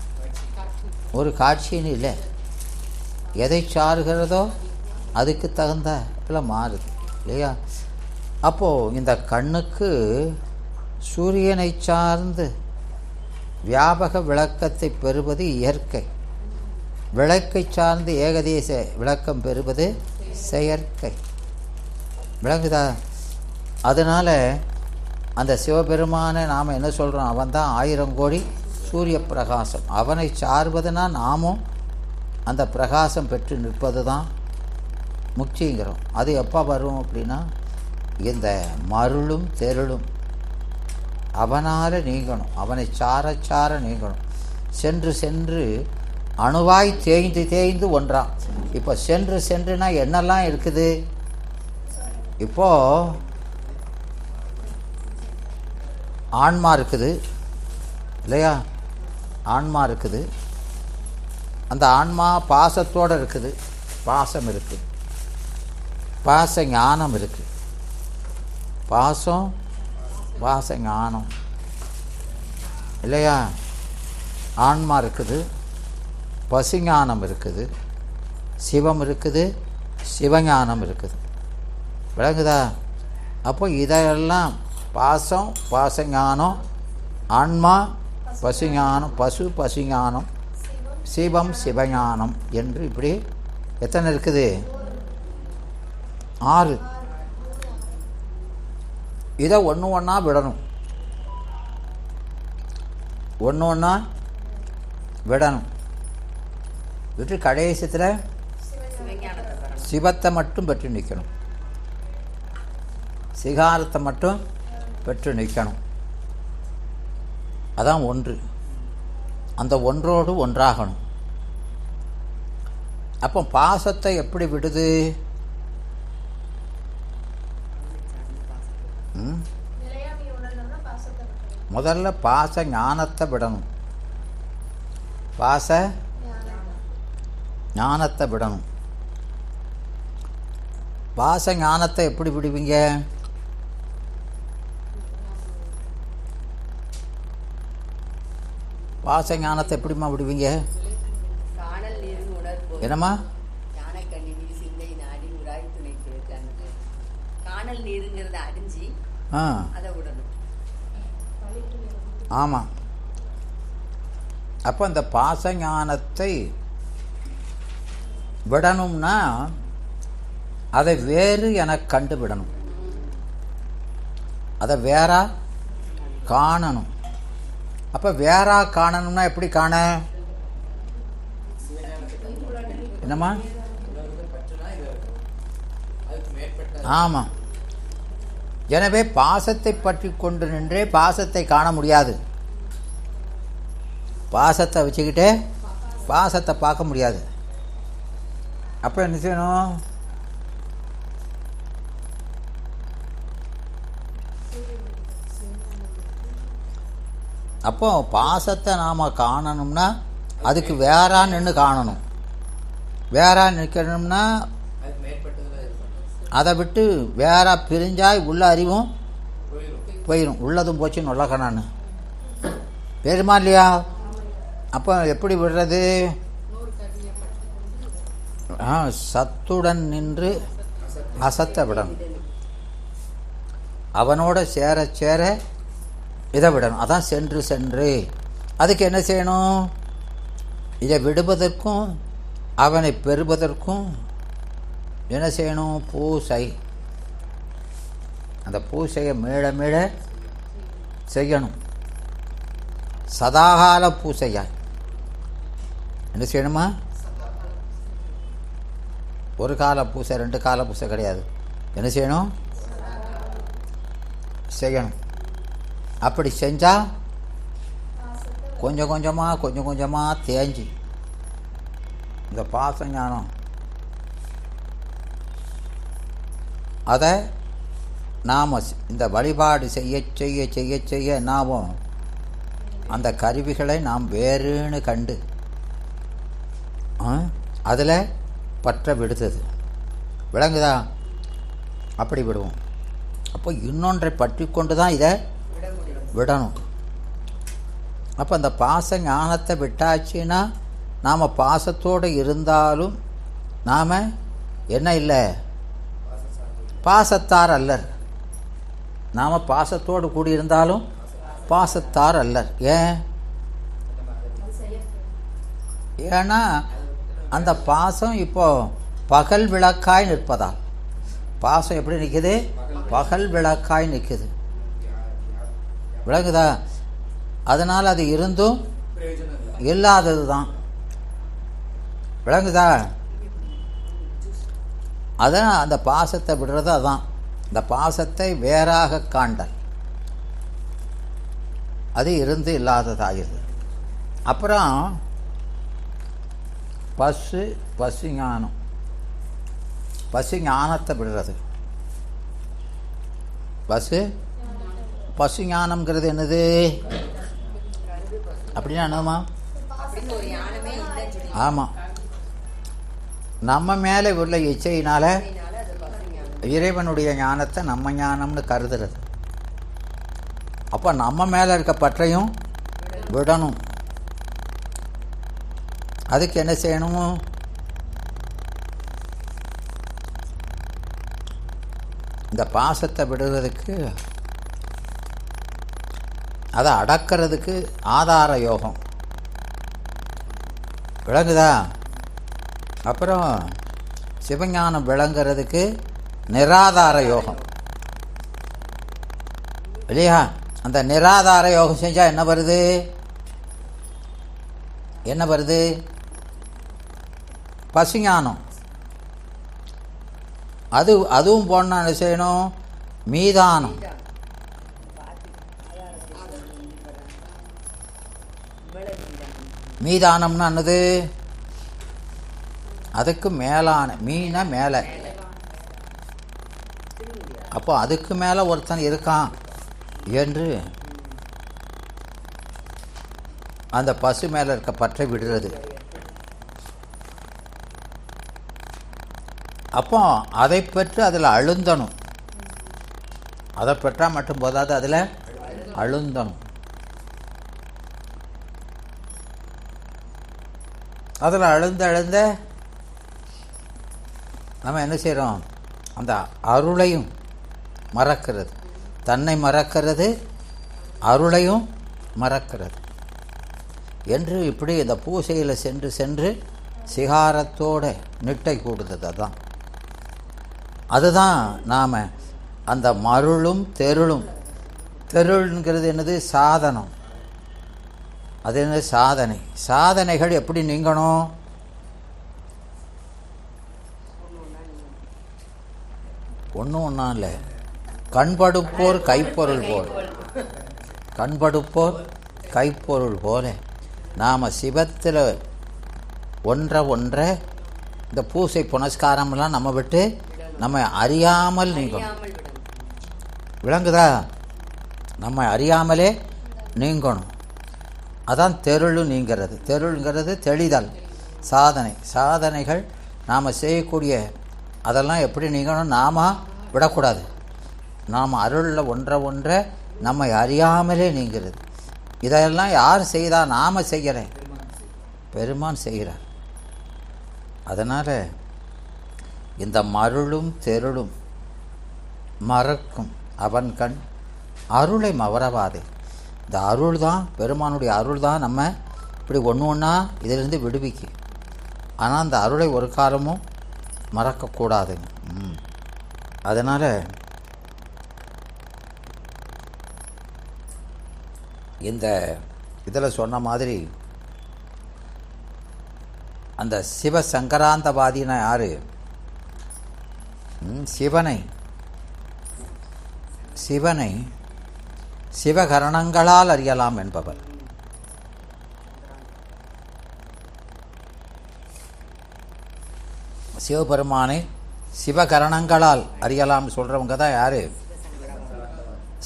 Speaker 1: ஒரு காட்சின்னு இல்லை, எதை சாருகிறதோ அதுக்கு தகுந்த மாறுது இல்லையா? அப்போது இந்த கண்ணுக்கு சூரியனை சார்ந்து வியாபக விளக்கத்தை பெறுவது இயற்கை, விளக்கை சார்ந்து ஏகதேச விளக்கம் பெறுவது செயற்கை. விளங்குதா? அதனால் அந்த சிவபெருமானை நாம் என்ன சொல்கிறோம்? அவன் தான் 1000 கோடி சூரிய பிரகாசம். அவனை சார்வதுனா நாமும் அந்த பிரகாசம் பெற்று நிற்பது தான் முக்திங்கிறோம். அது எப்போ வரும் அப்படின்னா, இந்த மருளும் தெருளும் அவனால் நீங்கணும், அவனை சார நீங்கணும். சென்று சென்று அணுவாய் தேய்ந்து தேய்ந்து ஒன்றாம். இப்போ சென்றுனா என்னெல்லாம் இருக்குது? இப்போது ஆன்மா இருக்குது இல்லையா? ஆன்மா இருக்குது, அந்த ஆன்மா பாசத்தோடு இருக்குது, பாசம் இருக்குது, பாச ஞானம் இருக்குது, பாச ஞானம் இல்லையா? ஆன்மா இருக்குது, பசுஞானம் இருக்குது, சிவம் இருக்குது, சிவஞானம் இருக்குது. விளங்குதா? அப்போ இதெல்லாம் பாசம், பாசஞானம், ஆன்மா, பசுஞானம், பசுஞானம், சிவம், சிவஞானம் என்று இப்படி எத்தனை இருக்குது? 6. இதை ஒன்றா விடணும், ஒன்றா விடணும். விட்டு கடைசத்தில் சிவத்தை மட்டும் பெற்று நிற்கணும், சிகாரத்தை மட்டும் பெற்று நிற்கணும். அதான் ஒன்று. அந்த ஒன்றோடு ஒன்றாகணும். அப்போ பாசத்தை எப்படி விடுது? முதல்ல பாச ஞானத்தை விடணும், பாச ஞானத்தை விடணும். பாச ஞானத்தை எப்படி விடுவீங்க? பாச ஞானத்தை எப்படிம்மா விடுவீங்க? என்னம்மா? ஆமாம். அப்போ அந்த பாச ஞானத்தை விடணும்னா அதை வேறு என கண்டு விடணும், அதை வேறா காணணும். அப்போ வேறா காணணும்னா எப்படி காண? என்னம்மா? ஆமாம். எனவே பாசத்தை பற்றி கொண்டு நின்றே பாசத்தை காண முடியாது, பாசத்தை வச்சுக்கிட்டே பாசத்தை பார்க்க முடியாது. அப்போ என்ன செய்யணும்? அப்போ பாசத்தை நாம் காணணும்னா அதுக்கு வேறா நின்று காணணும். வேறா நிற்கணும்னா அதை விட்டு வேறா பிரிஞ்சாய் உள்ள அறிவும் போயிடும். உள்ளதும் போச்சு நொல்லக்கணான்னு பேருமா இல்லையா? அப்போ எப்படி விடுறது? சத்துடன் நின்று அசத்தை விடணும், அவனோட சேர சேர இதை விடணும். அதான் சென்று. அதுக்கு என்ன செய்யணும்? இதை விடுவதற்கும் அவனை பெறுவதற்கும் என்ன செய்யணும்? பூசை. அந்த பூசையை மீள மீள செய்யணும், சதாகால பூசையா. என்ன செய்யணுமா? ஒரு கால பூசை, 2 கால பூசை கிடையாது. என்ன செய்யணும்? செய்யணும். அப்படி செஞ்சால் கொஞ்சம் கொஞ்சமாக தேஞ்சி இந்த பாச ஞானம் அதை நாம் இந்த வழிபாடு செய்ய என்னாகும்? அந்த கருவிகளை நாம் வேறுன்னு கண்டு அதில் பற்ற விடுத்தது. விளங்குதா? அப்படி விடுவோம். அப்போ இன்னொன்றை பற்றி கொண்டு தான் இதை விடணும். அப்போ அந்த பாச ஞானத்தை விட்டாச்சுன்னா நாம் பாசத்தோடு இருந்தாலும் நாம் என்ன இல்லை, பாசத்தார் அல்லர். நாம் பாசத்தோடு கூடியிருந்தாலும் பாசத்தார் அல்லர். ஏன்னா அந்த பாசம் இப்போ பகல் விளக்காய் நிற்பதால். பாசம் எப்படி நிற்குது? பகல் விளக்காய் நிற்குது. விளங்குதா? அதனால் அது இருந்தும் இல்லாதது தான். விளங்குதா? அதான் அந்த பாசத்தை விடுறது. அதான் இந்த பாசத்தை வேறாக காண்டல். அது இருந்து இல்லாததாகிறது. அப்புறம் பசு ஞானம். பசு ஞானத்தை விடுறது. பசு ஞானம்ங்கிறது என்னது அப்படின்னா என்னமா? ஆமாம், நம்ம மேலே உள்ள இச்சையினால இறைவனுடைய ஞானத்தை நம்ம ஞானம்னு கருதுறது. அப்போ நம்ம மேலே இருக்க பற்றையும் விடணும். அதுக்கு என்ன செய்யணும்? இந்த பாசத்தை விடுறதுக்கு, அதை அடக்கிறதுக்கு ஆதார யோகம். விளங்குதா? அப்புறம் சிவஞானம் விளங்குறதுக்கு நிராதார யோகம். இல்லையா? அந்த நிராதார யோகம் செஞ்சால் என்ன வருது? என்ன வருது? பசுஞானம். அதுவும் போனால் என்ன செய்யணும்? மீதானம். மீதானம்னா என்னது? அதுக்கு மேலான, மீன மேலே. அப்போ அதுக்கு மேலே ஒருத்தன் இருக்கான் என்று அந்த பசு மேலே இருக்க பற்றை விடுறது. அப்போ அதை பெற்று அதில் அழுந்தணும். அதை பெற்றால் மட்டும் போதாது, அதில் அழுந்தணும். அதில் அழுந்த நம்ம என்ன செய்கிறோம்? அந்த அருளையும் மறக்கிறது. தன்னை மறக்கிறது, அருளையும் மறக்கிறது என்று இப்படி இந்த பூசையில் சென்று சிகாரத்தோடு நிட்டை கூடுது. அதுதான் நாம் அந்த மருளும் தெருளும். தெருள்ங்கிறது என்னது? சாதனம். அது என்ன? சாதனை. சாதனைகள் எப்படி நீங்கணும்? ஒன்றா இல்லை. கண்படுப்போர் கைப்பொருள் போல். கண்படுப்போர் கைப்பொருள் போல நாம் சிவத்தில் ஒன்றை இந்த பூசை புனஸ்காரம்லாம் நம்ம விட்டு நம்ம அறியாமல் நீங்கணும். விளங்குதா? நம்ம அறியாமலே நீங்கணும். அதான் தெருள் நீங்கிறது. தெருளுங்கிறது தெளிதல், சாதனை. சாதனைகள் நாம் செய்யக்கூடிய அதெல்லாம் எப்படி நீங்கணும்? நாம் விடக்கூடாது. நாம் அருளில் ஒன்றை நம்மை அறியாமலே நீங்கிறது. இதெல்லாம் யார் செய்தா? நாம் செய்கிறேன், பெருமான் செய்கிறார். அதனால் இந்த மருளும் தெருளும் மறக்கும் அவன் கண் அருளை மவரவாதே. இந்த அருள் தான், பெருமானுடைய அருள் தான் நம்ம இப்படி ஒன்றா இதிலிருந்து விடுவிக்கு. ஆனால் அந்த அருளை ஒரு காலமும் மறக்கக்கூடாதுங்க. அதனால் இந்த இதில் சொன்ன மாதிரி அந்த சிவசங்கராந்தவாதினா யார்? சிவனை சிவகரணங்களால் அறியலாம் என்பவர். சிவபெருமானை சிவகரணங்களால் அறியலாம் சொல்கிறவங்க தான் யார்?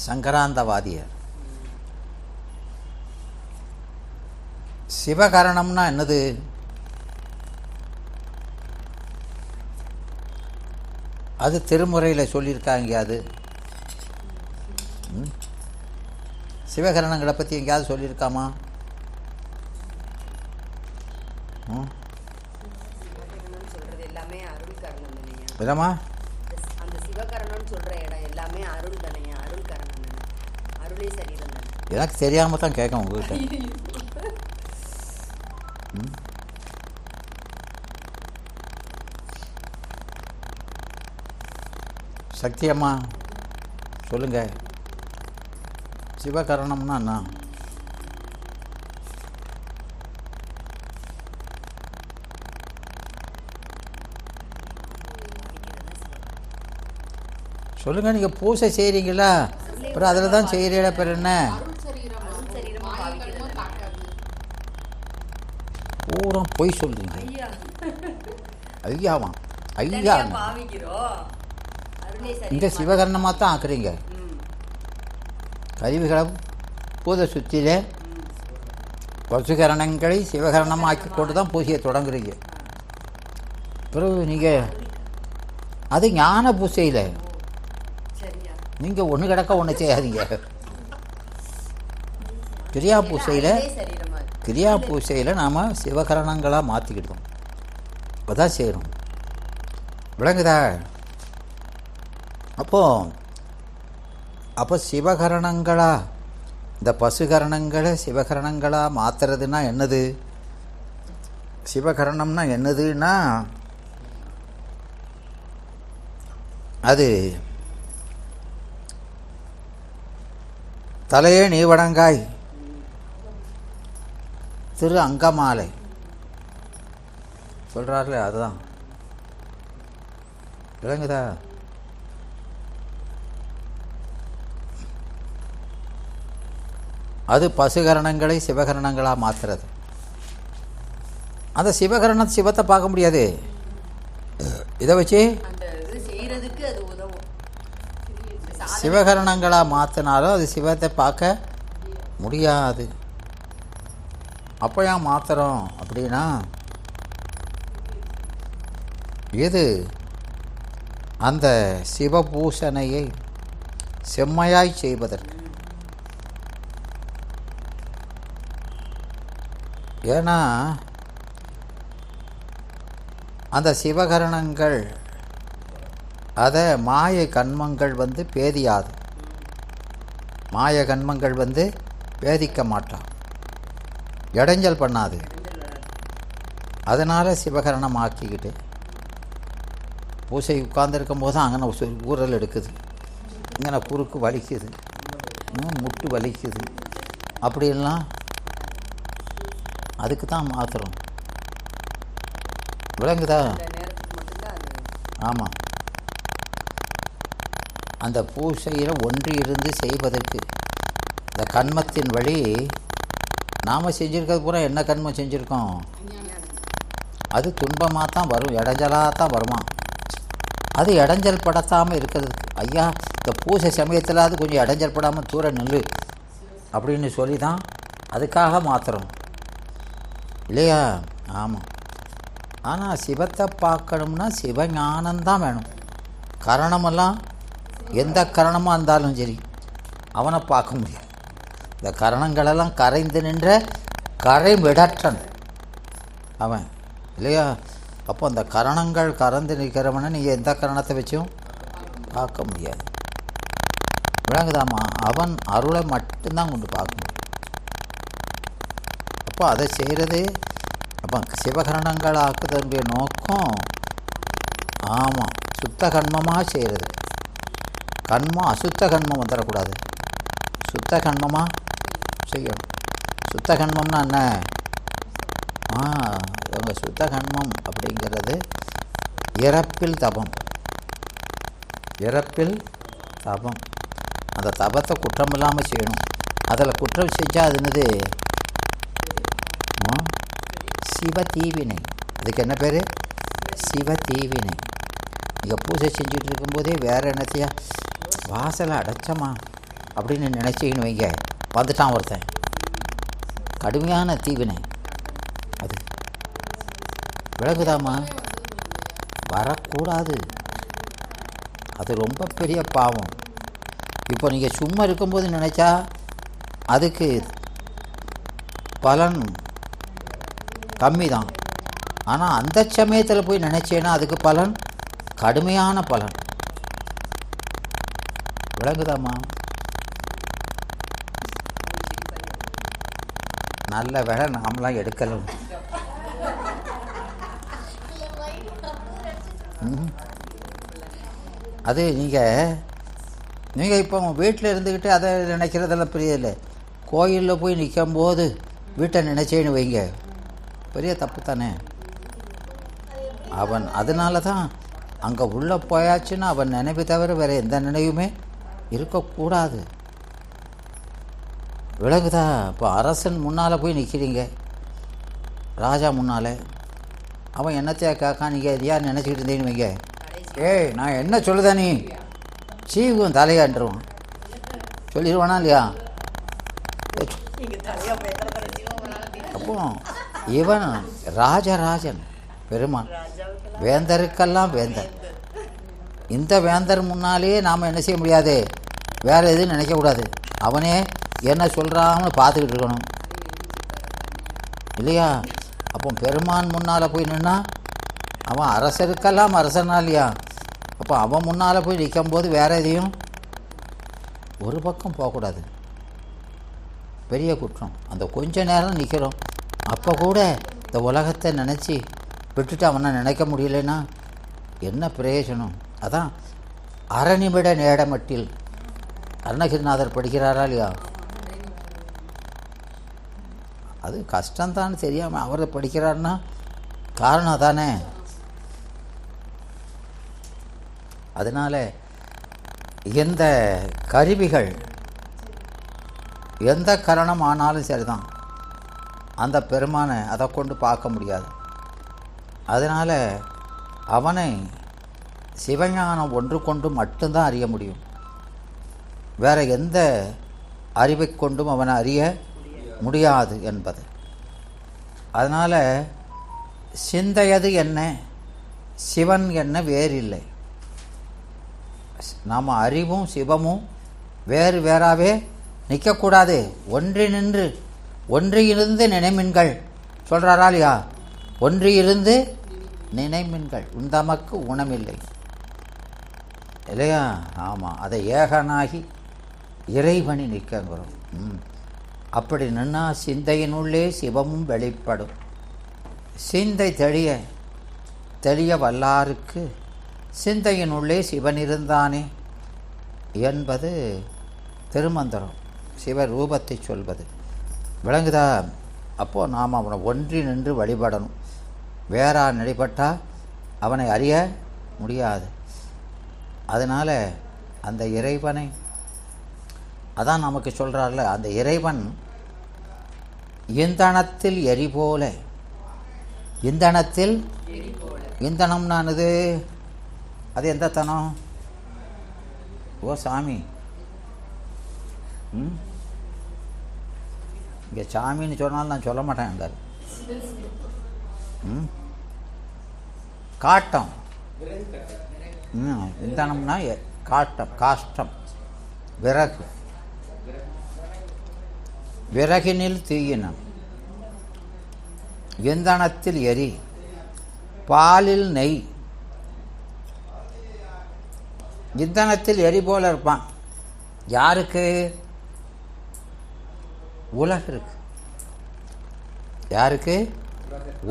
Speaker 1: சங்கராந்தவாதியர். சிவகரணம்னா என்னது? அது திருமுறையில் சொல்லியிருக்காங்க. அது சிவகரணங்களை பற்றி எங்கேயாவது சொல்லியிருக்காமா?
Speaker 2: சொல்றது எல்லாமே அருள் கரணம் தானேயா?
Speaker 1: விதமா
Speaker 2: அந்த சிவகரணம்னு சொல்ற இடம் எல்லாமே அருள் தானேயா? அருள் கரணம் தானே, அருளே சரீரம் தானே.
Speaker 1: எனக்கு தெரியாமல் தான் கேட்க உங்ககிட்ட. சக்தியம்மா சொல்லுங்க, சிவகரணம்னா என்ன? சொல்லுங்க. நீங்கள் பூசை செய்கிறீங்களா? அப்புறம் அதில் தான் செய்கிற பேர் என்ன? பூரா பொய் சொல்றீங்க. ஐயாவா? ஐயா இந்த சிவகரணமாக தான் ஆக்குறீங்க. கருவிகளை பூத சுத்தியிலே பசுகரணங்களை சிவகரணமாக்கி கொண்டு தான் பூஜையை தொடங்குறீங்க. பிறகு நீங்கள் அது ஞான பூசையில் நீங்கள் ஒன்று கிடக்க ஒன்று செய்யாதீங்க. கிரியா பூசையில் நாம் சிவகரணங்களாக மாற்றிக்கிட்டோம். அதான் செய்யணும். விளங்குதா? அப்போ சிவகரணங்களா, இந்த பசுகரணங்களை சிவகரணங்களாக மாற்றுறதுன்னா என்னது? சிவகரணம்னா என்னதுன்னா அது தலையே நீ வணங்காய் திரு அங்கமாலை சொல்கிறார்களே, அதுதான். விளங்குதா? அது பசுகரணங்களை சிவகரணங்களாக மாற்றுறது. அந்த சிவகரணம் சிவத்தை பார்க்க முடியாது. இதை வச்சு சிவகரணங்களாக மாற்றினாலும் அது சிவத்தை பார்க்க முடியாது. அப்போ ஏன் மாற்றுறோம் அப்படின்னா, இது அந்த சிவபூஷணையை செம்மையாய் செய்வதற்கு. ஏன்னா அந்த சிவகரணங்கள் அதை மாய கண்மங்கள் பேதியாது. மாய கண்மங்கள் பேதிக்க மாட்டான், இடைஞ்சல் பண்ணாது. அதனால் சிவகரணம் ஆக்கிக்கிட்டு பூசை உட்கார்ந்துருக்கும் போது அங்கே ஊரல் எடுக்குது, இங்கே குறுக்கு வலிக்குது, முட்டு வலிக்குது, அப்படின்லாம் அதுக்கு தான் மாத்திரம். விளங்குதா? ஆமாம். அந்த பூசையில் ஒன்றி இருந்து செய்வதற்கு இந்த கண்மத்தின் வழி நாம் செஞ்சுருக்கிறது பூரா என்ன கண்மம் செஞ்சுருக்கோம்? அது துன்பமாக தான் வரும், இடைஞ்சலாக தான் வருமா. அது இடைஞ்சல் படுத்தாமல் இருக்கிறதுக்கு, ஐயா இந்த பூசை சமயத்தில் அது கொஞ்சம் இடைஞ்சல் படாமல் தூர நில்லு அப்படின்னு சொல்லி தான் அதுக்காக மாத்திரம் இல்லையா? ஆமாம். ஆனால் சிவத்தை பார்க்கணும்னா சிவஞானந்தான் வேணும். கரணமெல்லாம் எந்த கரணமாக இருந்தாலும் சரி அவனை பார்க்க முடியாது. இந்த கரணங்களெல்லாம் கரைந்து நின்ற கரைமிடற்றன் அவன் இல்லையா? அப்போ அந்த கரணங்கள் கறந்து நிற்கிறவனை நீங்கள் எந்த கரணத்தை வச்சும் பார்க்க முடியாது. விளங்குதாமா? அவன் அருளை மட்டும்தான் கொண்டு பார்க்க முடியும். அப்போ அதை செய்கிறது. அப்போ சிவகரணங்கள் ஆக்குதனுடைய நோக்கம் ஆமாம் சுத்த கண்மமாக செய்கிறது. கண்மம் அசுத்த கண்மம் வந்துடக்கூடாது, சுத்த கண்மமாக செய்யணும். சுத்த கண்மம்னா என்ன? இவங்க சுத்த கண்மம் அப்படிங்கிறது இறப்பில் தபம். இறப்பில் தபம். அந்த தபத்தை குற்றம் இல்லாமல் செய்யணும். அதில் குற்றம் செஞ்சால் அது என்னது? சிவ தீவினை. அதுக்கு என்ன பேர்? சிவ தீவினை. நீங்கள் பூஜை செஞ்சுட்டு இருக்கும்போதே வேறு என்னத்தையா வாசலை அடைச்சமா அப்படின்னு நினச்சிக்கின்னு வைங்க, வந்துட்டான் ஒருத்தன். கடுமையான தீவினை அது. விளக்குதாமா? வரக்கூடாது. அது ரொம்ப பெரிய பாவம். இப்போ நீங்கள் சும்மா இருக்கும்போது நினச்சா அதுக்கு பலன் கம்மி தான். ஆனால் அந்த சமயத்தில் போய் நினச்சேன்னா அதுக்கு பலன் கடுமையான பலன். விளங்குதாம்மா? நல்ல வேலை நாமெல்லாம் எடுக்கல. அது நீங்கள் இப்போ வீட்டில் இருந்துக்கிட்டு அதை நினைக்கிறதெல்லாம் பெரிய இல்லை. கோயிலில் போய் நிற்கும்போது வீட்டை நினச்சேன்னு வைங்க, பெரிய தப்பு தானே. அவன் அதனால தான் அங்கே உள்ளே போயாச்சுன்னா அவன் நினைவு தவிர வேறு எந்த நினைவுமே இருக்கக்கூடாது. விளங்குதா? இப்போ அரசன் முன்னால் போய் நிற்கிறீங்க, ராஜா முன்னால். அவன் என்னத்தையா கேட்கா, நீங்கள் எதையா நினச்சிக்கிட்டு இருந்தேன்னு வைங்க, ஏய் நான் என்ன சொல்லுதா நீ சீவும் தலையாண்டுருவான். சொல்லிடுவானா இல்லையா? அப்போ இவன் ராஜராஜன் பெருமான், வேந்தருக்கெல்லாம் வேந்தர். இந்த வேந்தர் முன்னாலேயே நாம் என்ன செய்ய முடியாது, வேறு எதுவும் நினைக்கக்கூடாது. அவனே என்ன சொல்கிறான்னு பார்த்துக்கிட்டு இருக்கணும் இல்லையா? அப்போ பெருமான் முன்னால் போய் நின்னா அவன் அரசருக்கெல்லாம் அரசனா இல்லையா? அப்போ அவன் முன்னால் போய் நிற்கும்போது வேறு எதையும் ஒரு பக்கம் போகக்கூடாது. பெரிய குற்றம். அந்த கொஞ்ச நேரம் நிற்கிறோம், அப்போ கூட இந்த உலகத்தை நினச்சி விட்டுட்டு அவனை நினைக்க முடியலன்னா என்ன பிரயோஜனம்? அதான் அரணிமிட நேடமட்டில் அருணகிரிநாதர் படிக்கிறாரா இல்லையா? அது கஷ்டம்தான் தெரியாமல் அவர் படிக்கிறாருன்னா காரணம் தானே. அதனால் எந்த கருவிகள் எந்த கரணம் ஆனாலும் சரிதான், அந்த பெருமானை அதை கொண்டு பார்க்க முடியாது. அதனால் அவனை சிவஞானம் ஒன்று கொண்டு மட்டும்தான் அறிய முடியும். வேறு எந்த அறிவை கொண்டும் அவனை அறிய முடியாது என்பது. அதனால் சிந்தையது என்ன, சிவன் என்ன வேறில்லை. நாம் அறிவும் சிவமும் வேறு வேறாவே நிற்கக்கூடாது. ஒன்றினின்று ஒன்றியிருந்து நினைமின்கள் சொல்கிறாரா இல்லையா? ஒன்றியிருந்து நினைமின்கள் உந்தமக்கு உணமில்லை இல்லையா? ஆமாம், அதை ஏகனாகி இறைவனி நிற்கங்கிறோம். அப்படி நின்னா சிந்தையினுள்ளே சிவமும் வெளிப்படும். சிந்தை தெளிய வல்லாருக்கு சிந்தையினுள்ளே சிவன் இருந்தானே என்பது திருமந்திரம், சிவரூபத்தை சொல்வது. விளங்குதா? அப்போது நாம் அவனை ஒன்றி நின்று வழிபடணும். வேறா நடைபட்டால் அவனை அறிய முடியாது. அதனால் அந்த இறைவனை அதான் நமக்கு சொல்கிறார்ல, அந்த இறைவன் இந்தனத்தில் எரி போல. இந்தனத்தில் இந்தனம்னானது அது எந்த தனம்? ஓ சாமி, இங்கே சாமின்னு சொன்னாலும் நான் சொல்ல மாட்டேன். அந்த காட்டம். இந்தனம்னா காட்டம், காஷ்டம், விறகு. விறகினில் தீயினம், இந்தனத்தில் எரி, பாலில் நெய். இந்தனத்தில் எரி போல இருப்பான். யாருக்கு? உலகிற்கு. யாருக்கு?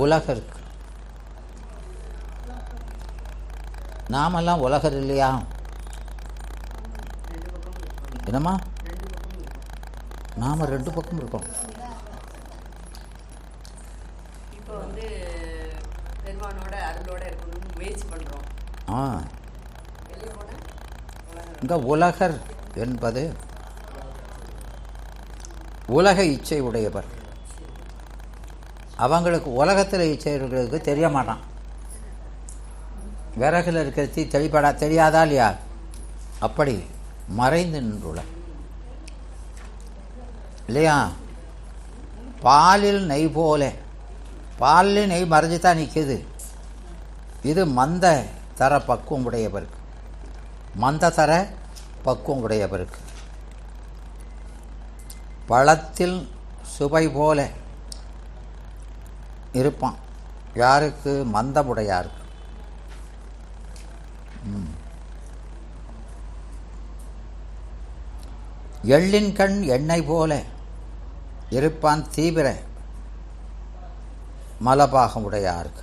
Speaker 1: உலகிற்கு. நாமெல்லாம் உலகர் இல்லையா? என்னம்மா? நாம ரெண்டு பக்கம் இருக்கோம்.
Speaker 2: இப்போ வந்து பெருமானோட அருளோட இருக்கணும்னு முயற்சி பண்றோம்.
Speaker 1: இந்த உலகர் என்பது உலக இச்சை உடையவர். அவங்களுக்கு உலகத்தில் இச்சைகளுக்கு தெரிய மாட்டான். விறகுல இருக்கிற தீ தெரியாதா இல்லையா? அப்படி மறைந்து நின்றுள்ள இல்லையா? பாலில் நெய் போல. பாலில் நெய் மறைஞ்சு தான் நிற்குது. இது மந்த தர பக்குவம் உடையவருக்கு. மந்ததர பக்குவம் உடையவருக்கு. பழத்தில் சுவை போல இருப்பான். யாருக்கு? மந்தமுடையாருக்கு. எள்ளின் கண் எண்ணெய் போல இருப்பான். தீவிர மலபாகம் உடையாருக்கு.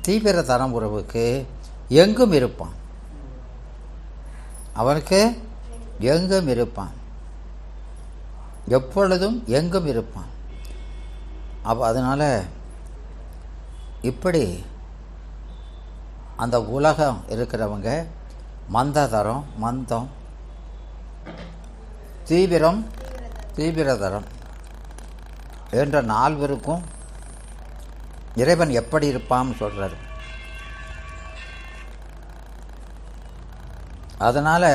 Speaker 1: தீவிர தரம் உறவுக்கு எங்கும் இருப்பான். அவனுக்கு எங்கும் இருப்பான், எப்பொழுதும் எங்கும் இருப்பான். அப்போ அதனால் இப்படி அந்த உலகம் இருக்கிறவங்க மந்ததரம், மந்தம், தீவிரம், தீவிரதரம் என்ற நால்வருக்கும் இறைவன் எப்படி இருப்பான்னு சொல்கிறார். அதனால்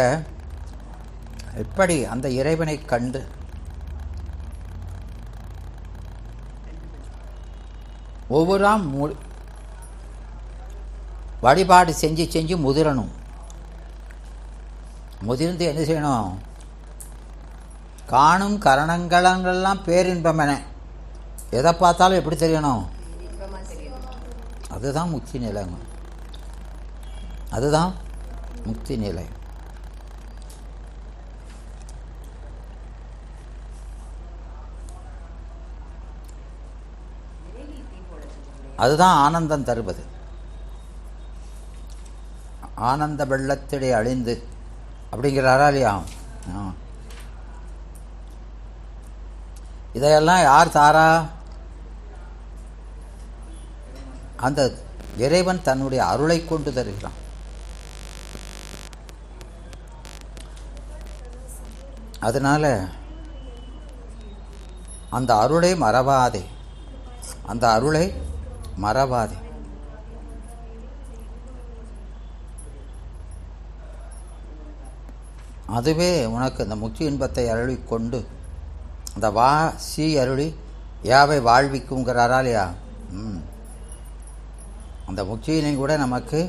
Speaker 1: எப்படி அந்த இறைவனை கண்டு ஒவ்வொரு வழிபாடு செஞ்சு செஞ்சு முதிரணும். முதிர்ந்து என்ன செய்யணும்? காணும் கரணங்களெல்லாம் பேரின்பமென எதை பார்த்தாலும் எப்படி தெரியணும்? அதுதான் முக்தி நிலைங்க. அதுதான் முக்தி நிலை. அதுதான் ஆனந்தம் தருவது. ஆனந்த வெள்ளத்திடை அழிந்து அப்படிங்கிறாரா இல்லையா? இதையெல்லாம் யார் தாரா? அந்த இறைவன் தன்னுடைய அருளை கொண்டு தருகிறான். அதனால் அந்த அருளை மறவாதே, அந்த அருளை மறவாதே. அதுவே உனக்கு இந்த முக்தி இன்பத்தை அருளி கொண்டு அந்த சி அருளி யாவை வாழ்விக்குங்கிறாரா இல்லையா? அந்த முக்தியினை கூட நமக்கு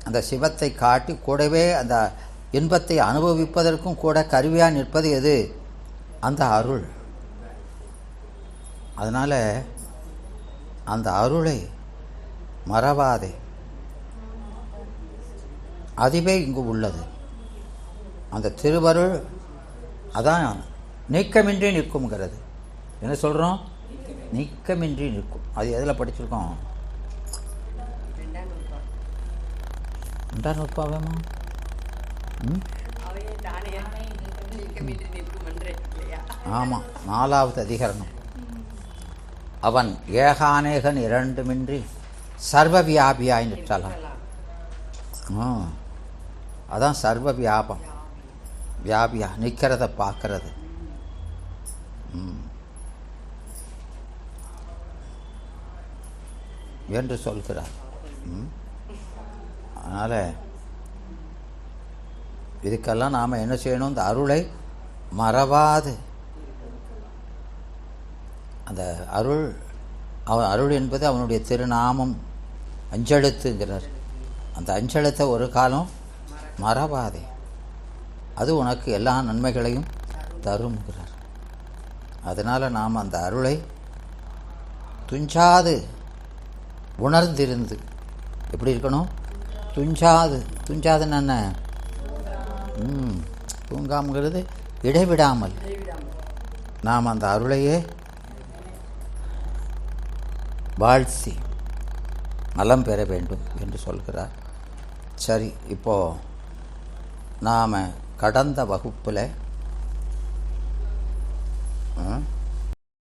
Speaker 1: அந்த சிவத்தை காட்டி கூடவே அந்த இன்பத்தை அனுபவிப்பதற்கும் கூட கருவியாக நிற்பது எது? அந்த அருள். அதனால் அந்த அருளை மறவாதே. அதுவே இங்கு உள்ளது. அந்த திருவருள் அதான் நீக்கமின்றி நிற்கும்ங்கிறது. என்ன சொல்கிறோம்? நீக்கமின்றி நிற்கும். அது எதில் படிச்சிருக்கோம்? 2ஆம் நூற்பாவேமா? ஆமாம், 4வது அதிகரணம். அவன் ஏகானேகன் இரண்டுமின்றி சர்வ வியாபியாய் நிற்கலாம். அதான் சர்வ வியாபம். வியாபியா நிற்கிறத பார்க்கறது. என்று சொல்கிறார். அதனால் இதுக்கெல்லாம் நாம் என்ன செய்யணும்? இந்த அருளை மறவாது. அந்த அருள், அவன் அருள் என்பது அவனுடைய திருநாமம், அஞ்செழுத்துங்கிறார். அந்த அஞ்செழுத்தை ஒரு காலம் மறவாதே. அது உனக்கு எல்லா நன்மைகளையும் தரும்ங்கிறார். அதனால் நாம் அந்த அருளை துஞ்சாது உணர்ந்திருந்து எப்படி இருக்கணும்? துஞ்சாது. துஞ்சாதுன்னு என்ன? தூங்காமங்கிறது இடைவிடாமல் நாம் அந்த அருளையே வாழ்த்தி நலம் பெற வேண்டும் என்று சொல்கிறார். சரி, இப்போது நாம் கடந்த வகுப்பில்